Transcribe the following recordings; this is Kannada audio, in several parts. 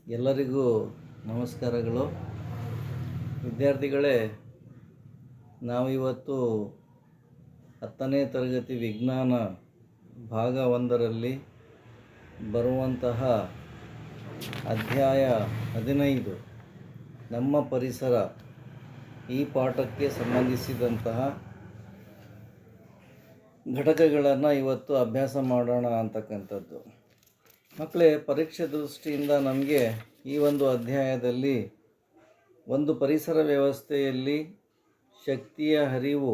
ಎಲ್ಲರಿಗೂ ನಮಸ್ಕಾರಗಳು. ವಿದ್ಯಾರ್ಥಿಗಳೇ, ನಾವಿವತ್ತು 10ನೇ ತರಗತಿ ವಿಜ್ಞಾನ ಭಾಗ 1ರಲ್ಲಿ ಬರುವಂತಹ ಅಧ್ಯಾಯ 15 ನಮ್ಮ ಪರಿಸರ ಈ ಪಾಠಕ್ಕೆ ಸಂಬಂಧಿಸಿದಂತಹ ಘಟಕಗಳನ್ನು ಇವತ್ತು ಅಭ್ಯಾಸ ಮಾಡೋಣ ಅಂತಕ್ಕಂಥದ್ದು. ಮಕ್ಕಳೇ, ಪರೀಕ್ಷೆ ದೃಷ್ಟಿಯಿಂದ ನಮಗೆ ಈ ಒಂದು ಅಧ್ಯಾಯದಲ್ಲಿ ಒಂದು ಪರಿಸರ ವ್ಯವಸ್ಥೆಯಲ್ಲಿ ಶಕ್ತಿಯ ಹರಿವು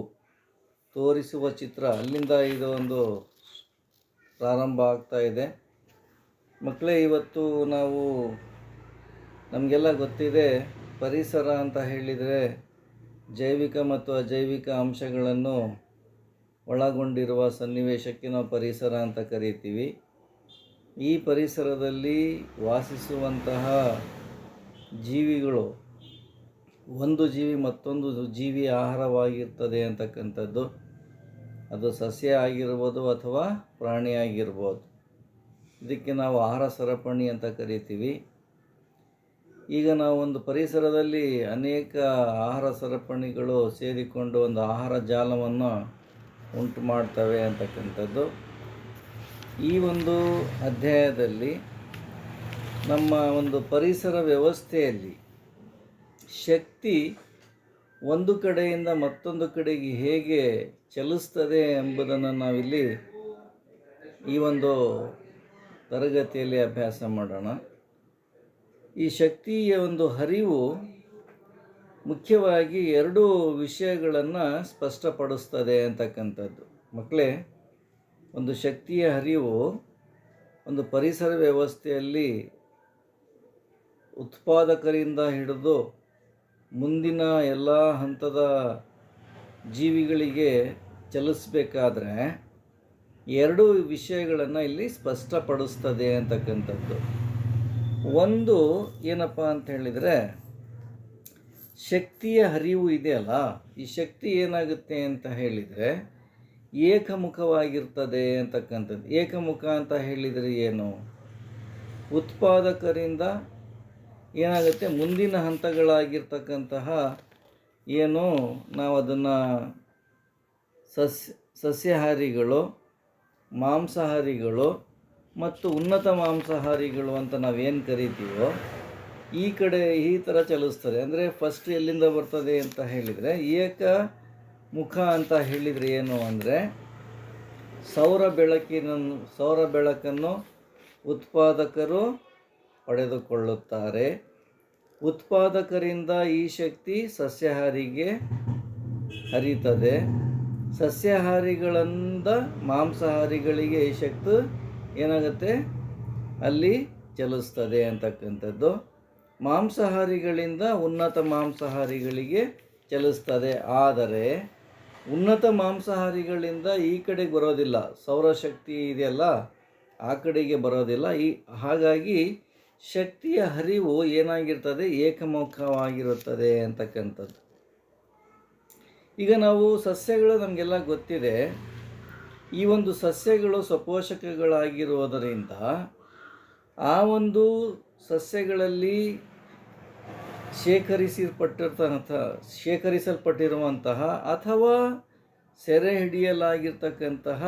ತೋರಿಸುವ ಚಿತ್ರ, ಅಲ್ಲಿಂದ ಇದು ಒಂದು ಪ್ರಾರಂಭ ಆಗ್ತಾ ಇದೆ. ಮಕ್ಕಳೇ, ಇವತ್ತು ನಮಗೆಲ್ಲ ಗೊತ್ತಿದೆ, ಪರಿಸರ ಅಂತ ಹೇಳಿದರೆ ಜೈವಿಕ ಮತ್ತು ಅಜೈವಿಕ ಅಂಶಗಳನ್ನು ಒಳಗೊಂಡಿರುವ ಸನ್ನಿವೇಶಕ್ಕೆ ನಾವು ಪರಿಸರ ಅಂತ ಕರಿತೀವಿ. ಈ ಪರಿಸರದಲ್ಲಿ ವಾಸಿಸುವಂತಹ ಜೀವಿಗಳು, ಒಂದು ಜೀವಿ ಮತ್ತೊಂದು ಜೀವಿ ಆಹಾರವಾಗಿರ್ತದೆ ಅಂತಕ್ಕಂಥದ್ದು. ಅದು ಸಸ್ಯ ಆಗಿರ್ಬೋದು ಅಥವಾ ಪ್ರಾಣಿ ಆಗಿರ್ಬೋದು. ಇದಕ್ಕೆ ನಾವು ಆಹಾರ ಸರಪಣಿ ಅಂತ ಕರಿತೀವಿ. ಈಗ ನಾವು ಒಂದು ಪರಿಸರದಲ್ಲಿ ಅನೇಕ ಆಹಾರ ಸರಪಣಿಗಳು ಸೇರಿಕೊಂಡು ಒಂದು ಆಹಾರ ಜಾಲವನ್ನು ಉಂಟು ಮಾಡ್ತವೆ ಅಂತಕ್ಕಂಥದ್ದು. ಈ ಒಂದು ಅಧ್ಯಾಯದಲ್ಲಿ ನಮ್ಮ ಒಂದು ಪರಿಸರ ವ್ಯವಸ್ಥೆಯಲ್ಲಿ ಶಕ್ತಿ ಒಂದು ಕಡೆಯಿಂದ ಮತ್ತೊಂದು ಕಡೆಗೆ ಹೇಗೆ ಚಲಿಸ್ತದೆ ಎಂಬುದನ್ನು ನಾವಿಲ್ಲಿ ಈ ಒಂದು ತರಗತಿಯಲ್ಲಿ ಅಭ್ಯಾಸ ಮಾಡೋಣ. ಈ ಶಕ್ತಿಯ ಒಂದು ಹರಿವು ಮುಖ್ಯವಾಗಿ 2 ವಿಷಯಗಳನ್ನು ಸ್ಪಷ್ಟಪಡಿಸ್ತದೆ ಅಂತಕ್ಕಂಥದ್ದು. ಮಕ್ಕಳೇ, ಒಂದು ಶಕ್ತಿಯ ಹರಿವು ಒಂದು ಪರಿಸರ ವ್ಯವಸ್ಥೆಯಲ್ಲಿ ಉತ್ಪಾದಕರಿಂದ ಹಿಡಿದು ಮುಂದಿನ ಎಲ್ಲ ಹಂತದ ಜೀವಿಗಳಿಗೆ ಚಲಿಸಬೇಕಾದ್ರೆ 2 ವಿಷಯಗಳನ್ನು ಇಲ್ಲಿ ಸ್ಪಷ್ಟಪಡಿಸ್ತದೆ ಅಂತಕ್ಕಂಥದ್ದು. ಒಂದು ಏನಪ್ಪ ಅಂತ ಹೇಳಿದರೆ, ಶಕ್ತಿಯ ಹರಿವು ಇದೆಯಲ್ಲ, ಈ ಶಕ್ತಿ ಏನಾಗುತ್ತೆ ಅಂತ ಹೇಳಿದರೆ ಏಕಮುಖವಾಗಿರ್ತದೆ ಅಂತಕ್ಕಂಥದ್ದು. ಏಕಮುಖ ಅಂತ ಹೇಳಿದರೆ ಏನು? ಉತ್ಪಾದಕರಿಂದ ಏನಾಗುತ್ತೆ, ಮುಂದಿನ ಹಂತಗಳಾಗಿರ್ತಕ್ಕಂತಹ ಏನು ನಾವು ಅದನ್ನು ಸಸ್ಯಾಹಾರಿಗಳು, ಮಾಂಸಾಹಾರಿಗಳು ಮತ್ತು ಉನ್ನತ ಮಾಂಸಾಹಾರಿಗಳು ಅಂತ ನಾವೇನು ಕರಿತೀವೋ ಈ ಕಡೆ ಈ ಥರ ಚಲಿಸ್ತದೆ. ಅಂದರೆ ಫಸ್ಟ್ ಎಲ್ಲಿಂದ ಬರ್ತದೆ ಅಂತ ಹೇಳಿದರೆ, ಏಕಮುಖ ಅಂತ ಹೇಳಿದರೆ ಏನು ಅಂದರೆ, ಸೌರ ಬೆಳಕನ್ನು ಉತ್ಪಾದಕರು ಪಡೆದುಕೊಳ್ಳುತ್ತಾರೆ. ಉತ್ಪಾದಕರಿಂದ ಈ ಶಕ್ತಿ ಸಸ್ಯಾಹಾರಿಗೆ ಹರಿತದೆ. ಸಸ್ಯಾಹಾರಿಗಳಿಂದ ಮಾಂಸಾಹಾರಿಗಳಿಗೆ ಈ ಶಕ್ತಿ ಏನಾಗುತ್ತೆ, ಅಲ್ಲಿ ಚಲಿಸ್ತದೆ ಅಂತಕ್ಕಂಥದ್ದು. ಮಾಂಸಾಹಾರಿಗಳಿಂದ ಉನ್ನತ ಮಾಂಸಾಹಾರಿಗಳಿಗೆ ಚಲಿಸ್ತದೆ. ಆದರೆ ಉನ್ನತ ಮಾಂಸಾಹಾರಿಗಳಿಂದ ಈ ಕಡೆಗೆ ಬರೋದಿಲ್ಲ, ಸೌರಶಕ್ತಿ ಇದೆಯಲ್ಲ ಆ ಕಡೆಗೆ ಬರೋದಿಲ್ಲ. ಹಾಗಾಗಿ ಶಕ್ತಿಯ ಹರಿವು ಏನಾಗಿರ್ತದೆ, ಏಕಮುಖವಾಗಿರುತ್ತದೆ ಅಂತಕ್ಕಂಥದ್ದು. ಈಗ ನಾವು ಸಸ್ಯಗಳು ನಮಗೆಲ್ಲ ಗೊತ್ತಿದೆ. ಈ ಒಂದು ಸಸ್ಯಗಳು ಸ್ವಪೋಷಕಗಳಾಗಿರುವುದರಿಂದ ಆ ಒಂದು ಸಸ್ಯಗಳಲ್ಲಿ ಶೇಖರಿಸಲ್ಪಟ್ಟಿರುವಂತಹ ಅಥವಾ ಸೆರೆ ಹಿಡಿಯಲಾಗಿರ್ತಕ್ಕಂತಹ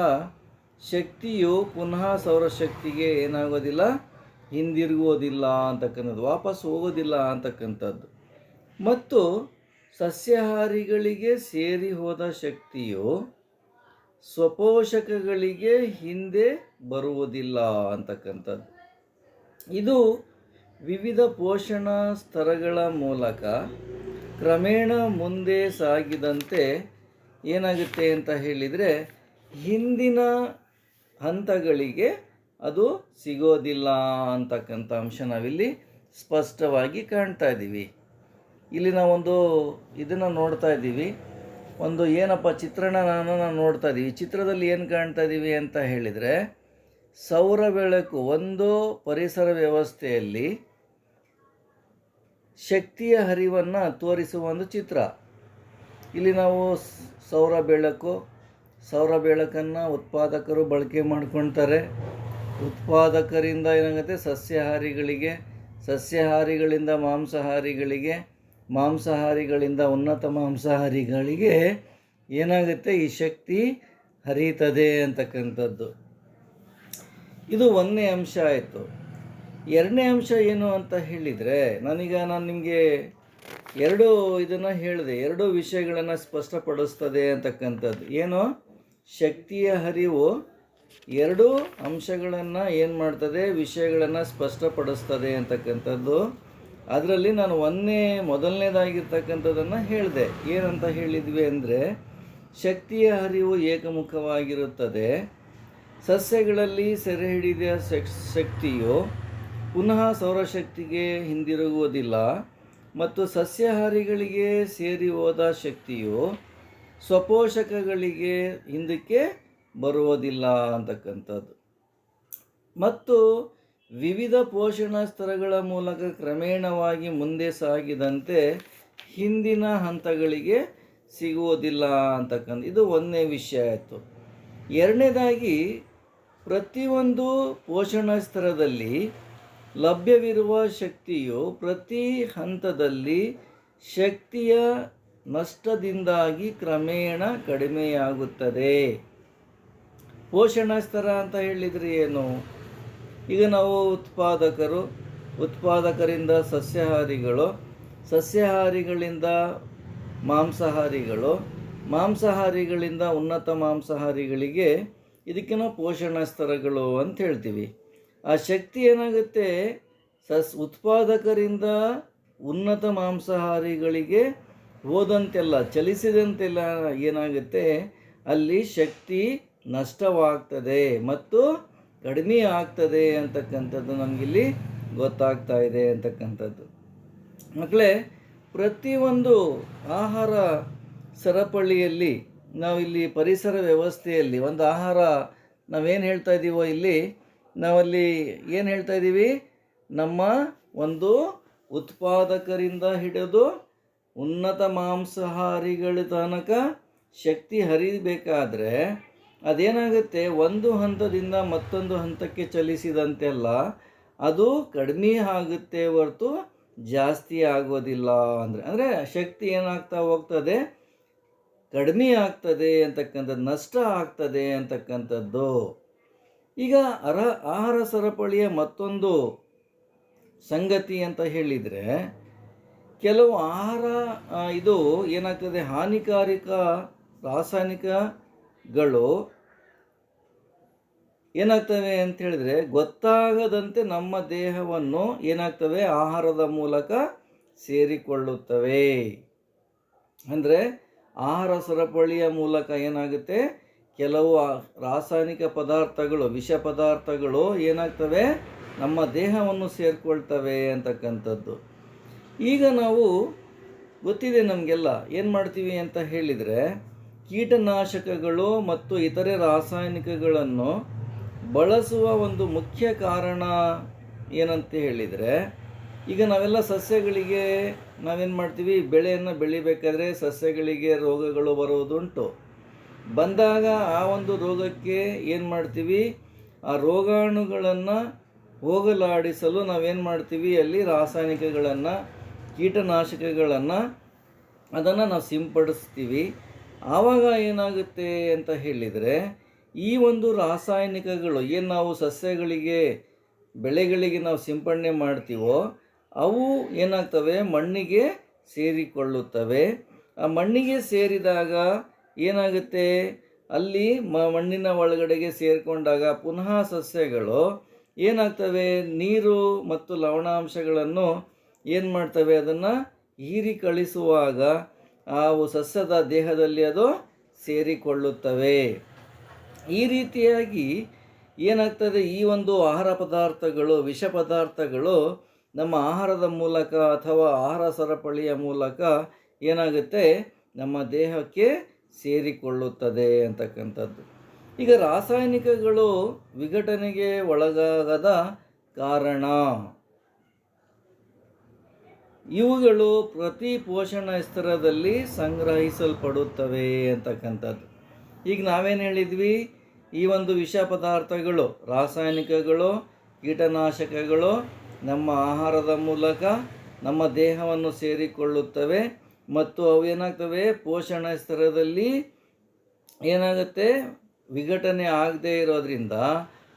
ಶಕ್ತಿಯು ಪುನಃ ಸೌರಶಕ್ತಿಗೆ ಏನಾಗೋದಿಲ್ಲ, ಹಿಂದಿರುಗೋದಿಲ್ಲ ಅಂತಕ್ಕಂಥದ್ದು, ವಾಪಸ್ ಹೋಗೋದಿಲ್ಲ ಅಂತಕ್ಕಂಥದ್ದು. ಮತ್ತು ಸಸ್ಯಾಹಾರಿಗಳಿಗೆ ಸೇರಿ ಹೋದ ಶಕ್ತಿಯು ಸ್ವಪೋಷಕಗಳಿಗೆ ಹಿಂದೆ ಬರುವುದಿಲ್ಲ ಅಂತಕ್ಕಂಥದ್ದು. ಇದು ವಿವಿಧ ಪೋಷಣಾ ಸ್ತರಗಳ ಮೂಲಕ ಕ್ರಮೇಣ ಮುಂದೆ ಸಾಗಿದಂತೆ ಏನಾಗುತ್ತೆ ಅಂತ ಹೇಳಿದರೆ, ಹಿಂದಿನ ಹಂತಗಳಿಗೆ ಅದು ಸಿಗೋದಿಲ್ಲ ಅಂತಕ್ಕಂಥ ಅಂಶ ನಾವಿಲ್ಲಿ ಸ್ಪಷ್ಟವಾಗಿ ಕಾಣ್ತಾ ಇದ್ದೀವಿ. ಇಲ್ಲಿ ನಾವೊಂದು ಇದನ್ನು ನೋಡ್ತಾ ಇದ್ದೀವಿ, ಒಂದು ಏನಪ್ಪ ಚಿತ್ರಣನ ನೋಡ್ತಾ ಇದ್ದೀವಿ. ಚಿತ್ರದಲ್ಲಿ ಏನು ಕಾಣ್ತಾ ಇದ್ದೀವಿ ಅಂತ ಹೇಳಿದರೆ, ಸೌರ ಬೆಳಕು ಒಂದು ಪರಿಸರ ವ್ಯವಸ್ಥೆಯಲ್ಲಿ ಶಕ್ತಿಯ ಹರಿವನ್ನು ತೋರಿಸುವ ಒಂದು ಚಿತ್ರ. ಇಲ್ಲಿ ನಾವು ಸೌರ ಬೆಳಕನ್ನು ಉತ್ಪಾದಕರು ಬಳಕೆ ಮಾಡ್ಕೊಳ್ತಾರೆ. ಉತ್ಪಾದಕರಿಂದ ಏನಾಗುತ್ತೆ, ಸಸ್ಯಾಹಾರಿಗಳಿಗೆ ಸಸ್ಯಾಹಾರಿಗಳಿಂದ ಮಾಂಸಾಹಾರಿಗಳಿಗೆ, ಮಾಂಸಾಹಾರಿಗಳಿಂದ ಉನ್ನತ ಮಾಂಸಾಹಾರಿಗಳಿಗೆ ಏನಾಗುತ್ತೆ, ಈ ಶಕ್ತಿ ಹರಿತದೆ ಅಂತಕ್ಕಂಥದ್ದು. ಇದು ಒಂದನೇ ಅಂಶ ಆಯಿತು. ಎರಡನೇ ಅಂಶ ಏನು ಅಂತ ಹೇಳಿದರೆ, ನಾನು ನಿಮಗೆ ಇದನ್ನು ಹೇಳಿದೆ, ಎರಡು ವಿಷಯಗಳನ್ನು ಸ್ಪಷ್ಟಪಡಿಸ್ತದೆ ಅಂತಕ್ಕಂಥದ್ದು. ಏನು, ಶಕ್ತಿಯ ಹರಿವು ಎರಡು ಅಂಶಗಳನ್ನು ಏನು ಮಾಡ್ತದೆ, ವಿಷಯಗಳನ್ನು ಸ್ಪಷ್ಟಪಡಿಸ್ತದೆ ಅಂತಕ್ಕಂಥದ್ದು. ಅದರಲ್ಲಿ ನಾನು ಮೊದಲನೇದಾಗಿರ್ತಕ್ಕಂಥದ್ದನ್ನು ಹೇಳಿದೆ. ಏನಂತ ಹೇಳಿದ್ವಿ ಅಂದರೆ, ಶಕ್ತಿಯ ಹರಿವು ಏಕಮುಖವಾಗಿರುತ್ತದೆ. ಸಸ್ಯಗಳಲ್ಲಿ ಸೆರೆ ಹಿಡಿದ ಶಕ್ತಿಯು ಪುನಃ ಸೌರಶಕ್ತಿಗೆ ಹಿಂದಿರುಗುವುದಿಲ್ಲ ಮತ್ತು ಸಸ್ಯಾಹಾರಿಗಳಿಗೆ ಸೇರಿ ಹೋದ ಶಕ್ತಿಯು ಸ್ವಪೋಷಕಗಳಿಗೆ ಹಿಂದಕ್ಕೆ ಬರುವುದಿಲ್ಲ ಅಂತಕ್ಕಂಥದ್ದು. ಮತ್ತು ವಿವಿಧ ಪೋಷಣಾ ಸ್ತರಗಳ ಮೂಲಕ ಕ್ರಮೇಣವಾಗಿ ಮುಂದೆ ಸಾಗಿದಂತೆ ಹಿಂದಿನ ಹಂತಗಳಿಗೆ ಸಿಗುವುದಿಲ್ಲ ಅಂತಕ್ಕಂಥ ಇದು ಒಂದನೇ ವಿಷಯ ಆಯಿತು. ಎರಡನೇದಾಗಿ, ಪ್ರತಿಯೊಂದು ಪೋಷಣಾ ಸ್ತರದಲ್ಲಿ ಲಭ್ಯವಿರುವ ಶಕ್ತಿಯು ಪ್ರತಿ ಹಂತದಲ್ಲಿ ಶಕ್ತಿಯ ನಷ್ಟದಿಂದಾಗಿ ಕ್ರಮೇಣ ಕಡಿಮೆಯಾಗುತ್ತದೆ. ಪೋಷಣಾ ಸ್ತರ ಅಂತ ಹೇಳಿದರೆ ಏನು? ಈಗ ನಾವು ಉತ್ಪಾದಕರಿಂದ ಸಸ್ಯಾಹಾರಿಗಳು, ಸಸ್ಯಾಹಾರಿಗಳಿಂದ ಮಾಂಸಾಹಾರಿಗಳು, ಮಾಂಸಾಹಾರಿಗಳಿಂದ ಉನ್ನತ ಮಾಂಸಾಹಾರಿಗಳಿಗೆ, ಇದಕ್ಕೆ ನಾವು ಪೋಷಣಾ ಸ್ತರಗಳು ಅಂತ ಹೇಳ್ತೀವಿ. ಆ ಶಕ್ತಿ ಏನಾಗುತ್ತೆ, ಉತ್ಪಾದಕರಿಂದ ಉನ್ನತ ಮಾಂಸಾಹಾರಿಗಳಿಗೆ ಹೋದಂತೆಲ್ಲ, ಚಲಿಸಿದಂತೆಲ್ಲ ಏನಾಗುತ್ತೆ, ಅಲ್ಲಿ ಶಕ್ತಿ ನಷ್ಟವಾಗ್ತದೆ ಮತ್ತು ಕಡಿಮೆ ಆಗ್ತದೆ ಅಂತಕ್ಕಂಥದ್ದು ನಮಗಿಲ್ಲಿ ಗೊತ್ತಾಗ್ತಾ ಇದೆ ಅಂತಕ್ಕಂಥದ್ದು. ಮಕ್ಕಳೇ, ಪ್ರತಿಯೊಂದು ಆಹಾರ ಸರಪಳಿಯಲ್ಲಿ, ನಾವಿಲ್ಲಿ ಪರಿಸರ ವ್ಯವಸ್ಥೆಯಲ್ಲಿ ಒಂದು ಆಹಾರ ನಾವೇನು ಹೇಳ್ತಾ ಇದ್ದೀವೋ, ಇಲ್ಲಿ ನಾವಲ್ಲಿ ಏನು ಹೇಳ್ತಾ ಇದ್ದೀವಿ, ನಮ್ಮ ಒಂದು ಉತ್ಪಾದಕರಿಂದ ಹಿಡಿದು ಉನ್ನತ ಮಾಂಸಾಹಾರಿಗಳ ತನಕ ಶಕ್ತಿ ಹರಿಬೇಕಾದ್ರೆ ಅದೇನಾಗುತ್ತೆ, ಒಂದು ಹಂತದಿಂದ ಮತ್ತೊಂದು ಹಂತಕ್ಕೆ ಚಲಿಸಿದಂತೆಲ್ಲ ಅದು ಕಡಿಮೆ ಆಗುತ್ತೆ ಹೊರತು ಜಾಸ್ತಿ ಆಗೋದಿಲ್ಲ. ಅಂದರೆ ಶಕ್ತಿ ಏನಾಗ್ತಾ ಹೋಗ್ತದೆ, ಕಡಿಮೆ ಆಗ್ತದೆ ಅಂತಕ್ಕಂಥದ್ದು, ನಷ್ಟ ಆಗ್ತದೆ ಅಂತಕ್ಕಂಥದ್ದು. ಈಗ ಆಹಾರ ಸರಪಳಿಯ ಮತ್ತೊಂದು ಸಂಗತಿ ಅಂತ ಹೇಳಿದರೆ, ಕೆಲವು ಆಹಾರ ಇದು ಏನಾಗ್ತದೆ, ಹಾನಿಕಾರಕ ರಾಸಾಯನಿಕಗಳು ಏನಾಗ್ತವೆ ಅಂತ ಹೇಳಿದರೆ, ಗೊತ್ತಾಗದಂತೆ ನಮ್ಮ ದೇಹವನ್ನು ಏನಾಗ್ತವೆ, ಆಹಾರದ ಮೂಲಕ ಸೇರಿಕೊಳ್ಳುತ್ತವೆ. ಅಂದರೆ ಆಹಾರ ಸರಪಳಿಯ ಮೂಲಕ ಏನಾಗುತ್ತೆ, ಕೆಲವು ರಾಸಾಯನಿಕ ಪದಾರ್ಥಗಳು, ವಿಷ ಪದಾರ್ಥಗಳು ಏನಾಗ್ತವೆ, ನಮ್ಮ ದೇಹವನ್ನು ಸೇರಿಕೊಳ್ತವೆ ಅಂತಕ್ಕಂಥದ್ದು. ಈಗ ನಾವು ಗೊತ್ತಿದೆ ನಮಗೆಲ್ಲ, ಏನು ಮಾಡ್ತೀವಿ ಅಂತ ಹೇಳಿದರೆ, ಕೀಟನಾಶಕಗಳು ಮತ್ತು ಇತರೆ ರಾಸಾಯನಿಕಗಳನ್ನು ಬಳಸುವ ಒಂದು ಮುಖ್ಯ ಕಾರಣ ಏನಂತ ಹೇಳಿದರೆ, ಈಗ ನಾವೆಲ್ಲ ಸಸ್ಯಗಳಿಗೆ ನಾವೇನು ಮಾಡ್ತೀವಿ, ಬೆಳೆಯನ್ನು ಬೆಳಿಬೇಕಾದ್ರೆ ಸಸ್ಯಗಳಿಗೆ ರೋಗಗಳು ಬರೋದುಂಟು. ಬಂದಾಗ ಆ ಒಂದು ರೋಗಕ್ಕೆ ಏನು ಮಾಡ್ತೀವಿ, ಆ ರೋಗಾಣುಗಳನ್ನು ಹೋಗಲಾಡಿಸಲು ನಾವೇನು ಮಾಡ್ತೀವಿ, ಅಲ್ಲಿ ರಾಸಾಯನಿಕಗಳನ್ನು, ಕೀಟನಾಶಕಗಳನ್ನು ಅದನ್ನು ನಾವು ಸಿಂಪಡಿಸ್ತೀವಿ. ಆವಾಗ ಏನಾಗುತ್ತೆ ಅಂತ ಹೇಳಿದರೆ, ಈ ಒಂದು ರಾಸಾಯನಿಕಗಳು ಏನು ನಾವು ಸಸ್ಯಗಳಿಗೆ, ಬೆಳೆಗಳಿಗೆ ನಾವು ಸಿಂಪಡಣೆ ಮಾಡ್ತೀವೋ, ಅವು ಏನಾಗ್ತವೆ, ಮಣ್ಣಿಗೆ ಸೇರಿಕೊಳ್ಳುತ್ತವೆ. ಆ ಮಣ್ಣಿಗೆ ಸೇರಿದಾಗ ಏನಾಗುತ್ತೆ, ಅಲ್ಲಿ ಮಣ್ಣಿನ ಒಳಗಡೆಗೆ ಸೇರಿಕೊಂಡಾಗ ಪುನಃ ಸಸ್ಯಗಳು ಏನಾಗ್ತವೆ, ನೀರು ಮತ್ತು ಲವಣಾಂಶಗಳನ್ನು ಏನು ಮಾಡ್ತವೆ, ಅದನ್ನು ಹೀರಿ ಕಳಿಸುವಾಗ ಆ ಸಸ್ಯದ ದೇಹದಲ್ಲಿ ಅದು ಸೇರಿಕೊಳ್ಳುತ್ತವೆ. ಈ ರೀತಿಯಾಗಿ ಏನಾಗ್ತದೆ, ಈ ಒಂದು ಆಹಾರ ಪದಾರ್ಥಗಳು, ವಿಷ ಪದಾರ್ಥಗಳು ನಮ್ಮ ಆಹಾರದ ಮೂಲಕ ಅಥವಾ ಆಹಾರ ಸರಪಳಿಯ ಮೂಲಕ ಏನಾಗುತ್ತೆ, ನಮ್ಮ ದೇಹಕ್ಕೆ ಸೇರಿಕೊಳ್ಳುತ್ತದೆ ಅಂತಕ್ಕಂಥದ್ದು. ಈಗ ರಾಸಾಯನಿಕಗಳು ವಿಘಟನೆಗೆ ಒಳಗಾಗದ ಕಾರಣ, ಇವುಗಳು ಪ್ರತಿ ಪೋಷಣಾ ಸ್ತರದಲ್ಲಿ ಸಂಗ್ರಹಿಸಲ್ಪಡುತ್ತವೆ ಅಂತಕ್ಕಂಥದ್ದು. ಈಗ ನಾವೇನು ಹೇಳಿದ್ವಿ, ಈ ಒಂದು ವಿಷ ಪದಾರ್ಥಗಳು, ರಾಸಾಯನಿಕಗಳು, ಕೀಟನಾಶಕಗಳು ನಮ್ಮ ಆಹಾರದ ಮೂಲಕ ನಮ್ಮ ದೇಹವನ್ನು ಸೇರಿಕೊಳ್ಳುತ್ತವೆ ಮತ್ತು ಅವು ಏನಾಗ್ತವೆ, ಪೋಷಣ ಸ್ತರದಲ್ಲಿ ಏನಾಗುತ್ತೆ, ವಿಘಟನೆ ಆಗದೇ ಇರೋದ್ರಿಂದ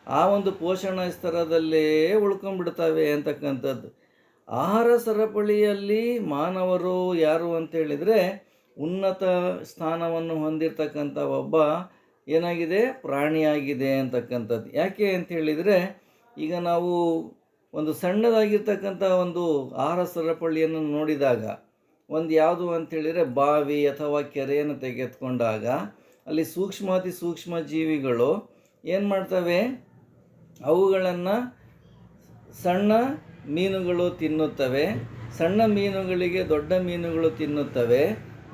ಆ ಒಂದು ಪೋಷಣ ಸ್ತರದಲ್ಲೇ ಉಳ್ಕೊಂಡ್ಬಿಡ್ತವೆ ಅಂತಕ್ಕಂಥದ್ದು. ಆಹಾರ ಸರಪಳಿಯಲ್ಲಿ ಮಾನವರು ಯಾರು ಅಂತೇಳಿದರೆ ಉನ್ನತ ಸ್ಥಾನವನ್ನು ಹೊಂದಿರತಕ್ಕಂಥ ಒಬ್ಬ ಏನಾಗಿದೆ, ಪ್ರಾಣಿಯಾಗಿದೆ ಅಂತಕ್ಕಂಥದ್ದು. ಯಾಕೆ ಅಂತೇಳಿದರೆ, ಈಗ ನಾವು ಒಂದು ಸಣ್ಣದಾಗಿರ್ತಕ್ಕಂಥ ಒಂದು ಆಹಾರ ಸರಪಳಿಯನ್ನು ನೋಡಿದಾಗ, ಒಂದು ಯಾವುದು ಅಂತೇಳಿದರೆ ಬಾವಿ ಅಥವಾ ಕೆರೆಯನ್ನು ತೆಗೆದುಕೊಂಡಾಗ ಅಲ್ಲಿ ಸೂಕ್ಷ್ಮಾತಿ ಸೂಕ್ಷ್ಮ ಜೀವಿಗಳು ಏನು ಮಾಡ್ತವೆ, ಅವುಗಳನ್ನು ಸಣ್ಣ ಮೀನುಗಳು ತಿನ್ನುತ್ತವೆ, ಸಣ್ಣ ಮೀನುಗಳಿಗೆ ದೊಡ್ಡ ಮೀನುಗಳು ತಿನ್ನುತ್ತವೆ,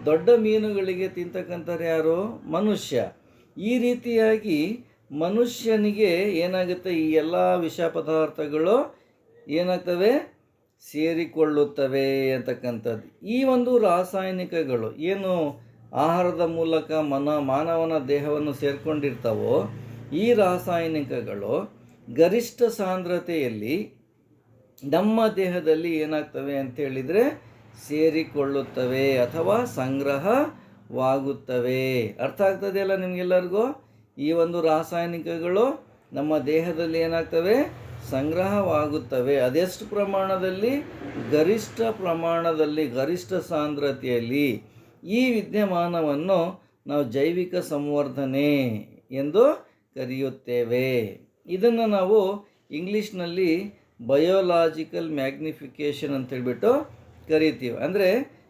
ದೊಡ್ಡ ಮೀನುಗಳಿಗೆ ತಿಂತಕ್ಕಂಥವ್ರು ಯಾರು, ಮನುಷ್ಯ. ಈ ರೀತಿಯಾಗಿ ಮನುಷ್ಯನಿಗೆ ಏನಾಗುತ್ತೆ, ಈ ಎಲ್ಲ ವಿಷ ಪದಾರ್ಥಗಳು ಏನಾಗ್ತವೆ, ಸೇರಿಕೊಳ್ಳುತ್ತವೆ ಅಂತಕ್ಕಂಥದ್ದು. ಈ ಒಂದು ರಾಸಾಯನಿಕಗಳು ಏನು ಆಹಾರದ ಮೂಲಕ ಮಾನವನ ದೇಹವನ್ನು ಸೇರಿಕೊಂಡಿರ್ತಾವೋ, ಈ ರಾಸಾಯನಿಕಗಳು ಗರಿಷ್ಠ ಸಾಂದ್ರತೆಯಲ್ಲಿ ನಮ್ಮ ದೇಹದಲ್ಲಿ ಏನಾಗ್ತವೆ ಅಂತೇಳಿದರೆ ಸೇರಿಕೊಳ್ಳುತ್ತವೆ ಅಥವಾ ಸಂಗ್ರಹವಾಗುತ್ತವೆ. ಅರ್ಥ ಆಗ್ತದೆಯಲ್ಲ ನಿಮಗೆಲ್ಲರಿಗೂ? ಈ ಒಂದು ರಾಸಾಯನಿಕಗಳು ನಮ್ಮ ದೇಹದಲ್ಲಿ ಏನಾಗ್ತವೆ, ಸಂಗ್ರಹವಾಗುತ್ತವೆ. ಅದೆಷ್ಟು ಪ್ರಮಾಣದಲ್ಲಿ? ಗರಿಷ್ಠ ಪ್ರಮಾಣದಲ್ಲಿ, ಗರಿಷ್ಠ ಸಾಂದ್ರತೆಯಲ್ಲಿ. ಈ ವಿದ್ಯಮಾನವನ್ನು ನಾವು ಜೈವಿಕ ಸಂವರ್ಧನೆ ಎಂದು ಕರೆಯುತ್ತೇವೆ. ಇದನ್ನು ನಾವು ಇಂಗ್ಲೀಷ್ನಲ್ಲಿ ಬಯೋಲಾಜಿಕಲ್ ಮ್ಯಾಗ್ನಿಫಿಕೇಷನ್ ಅಂತೇಳ್ಬಿಟ್ಟು ಕರಿತೀವಿ. ಅಂದರೆ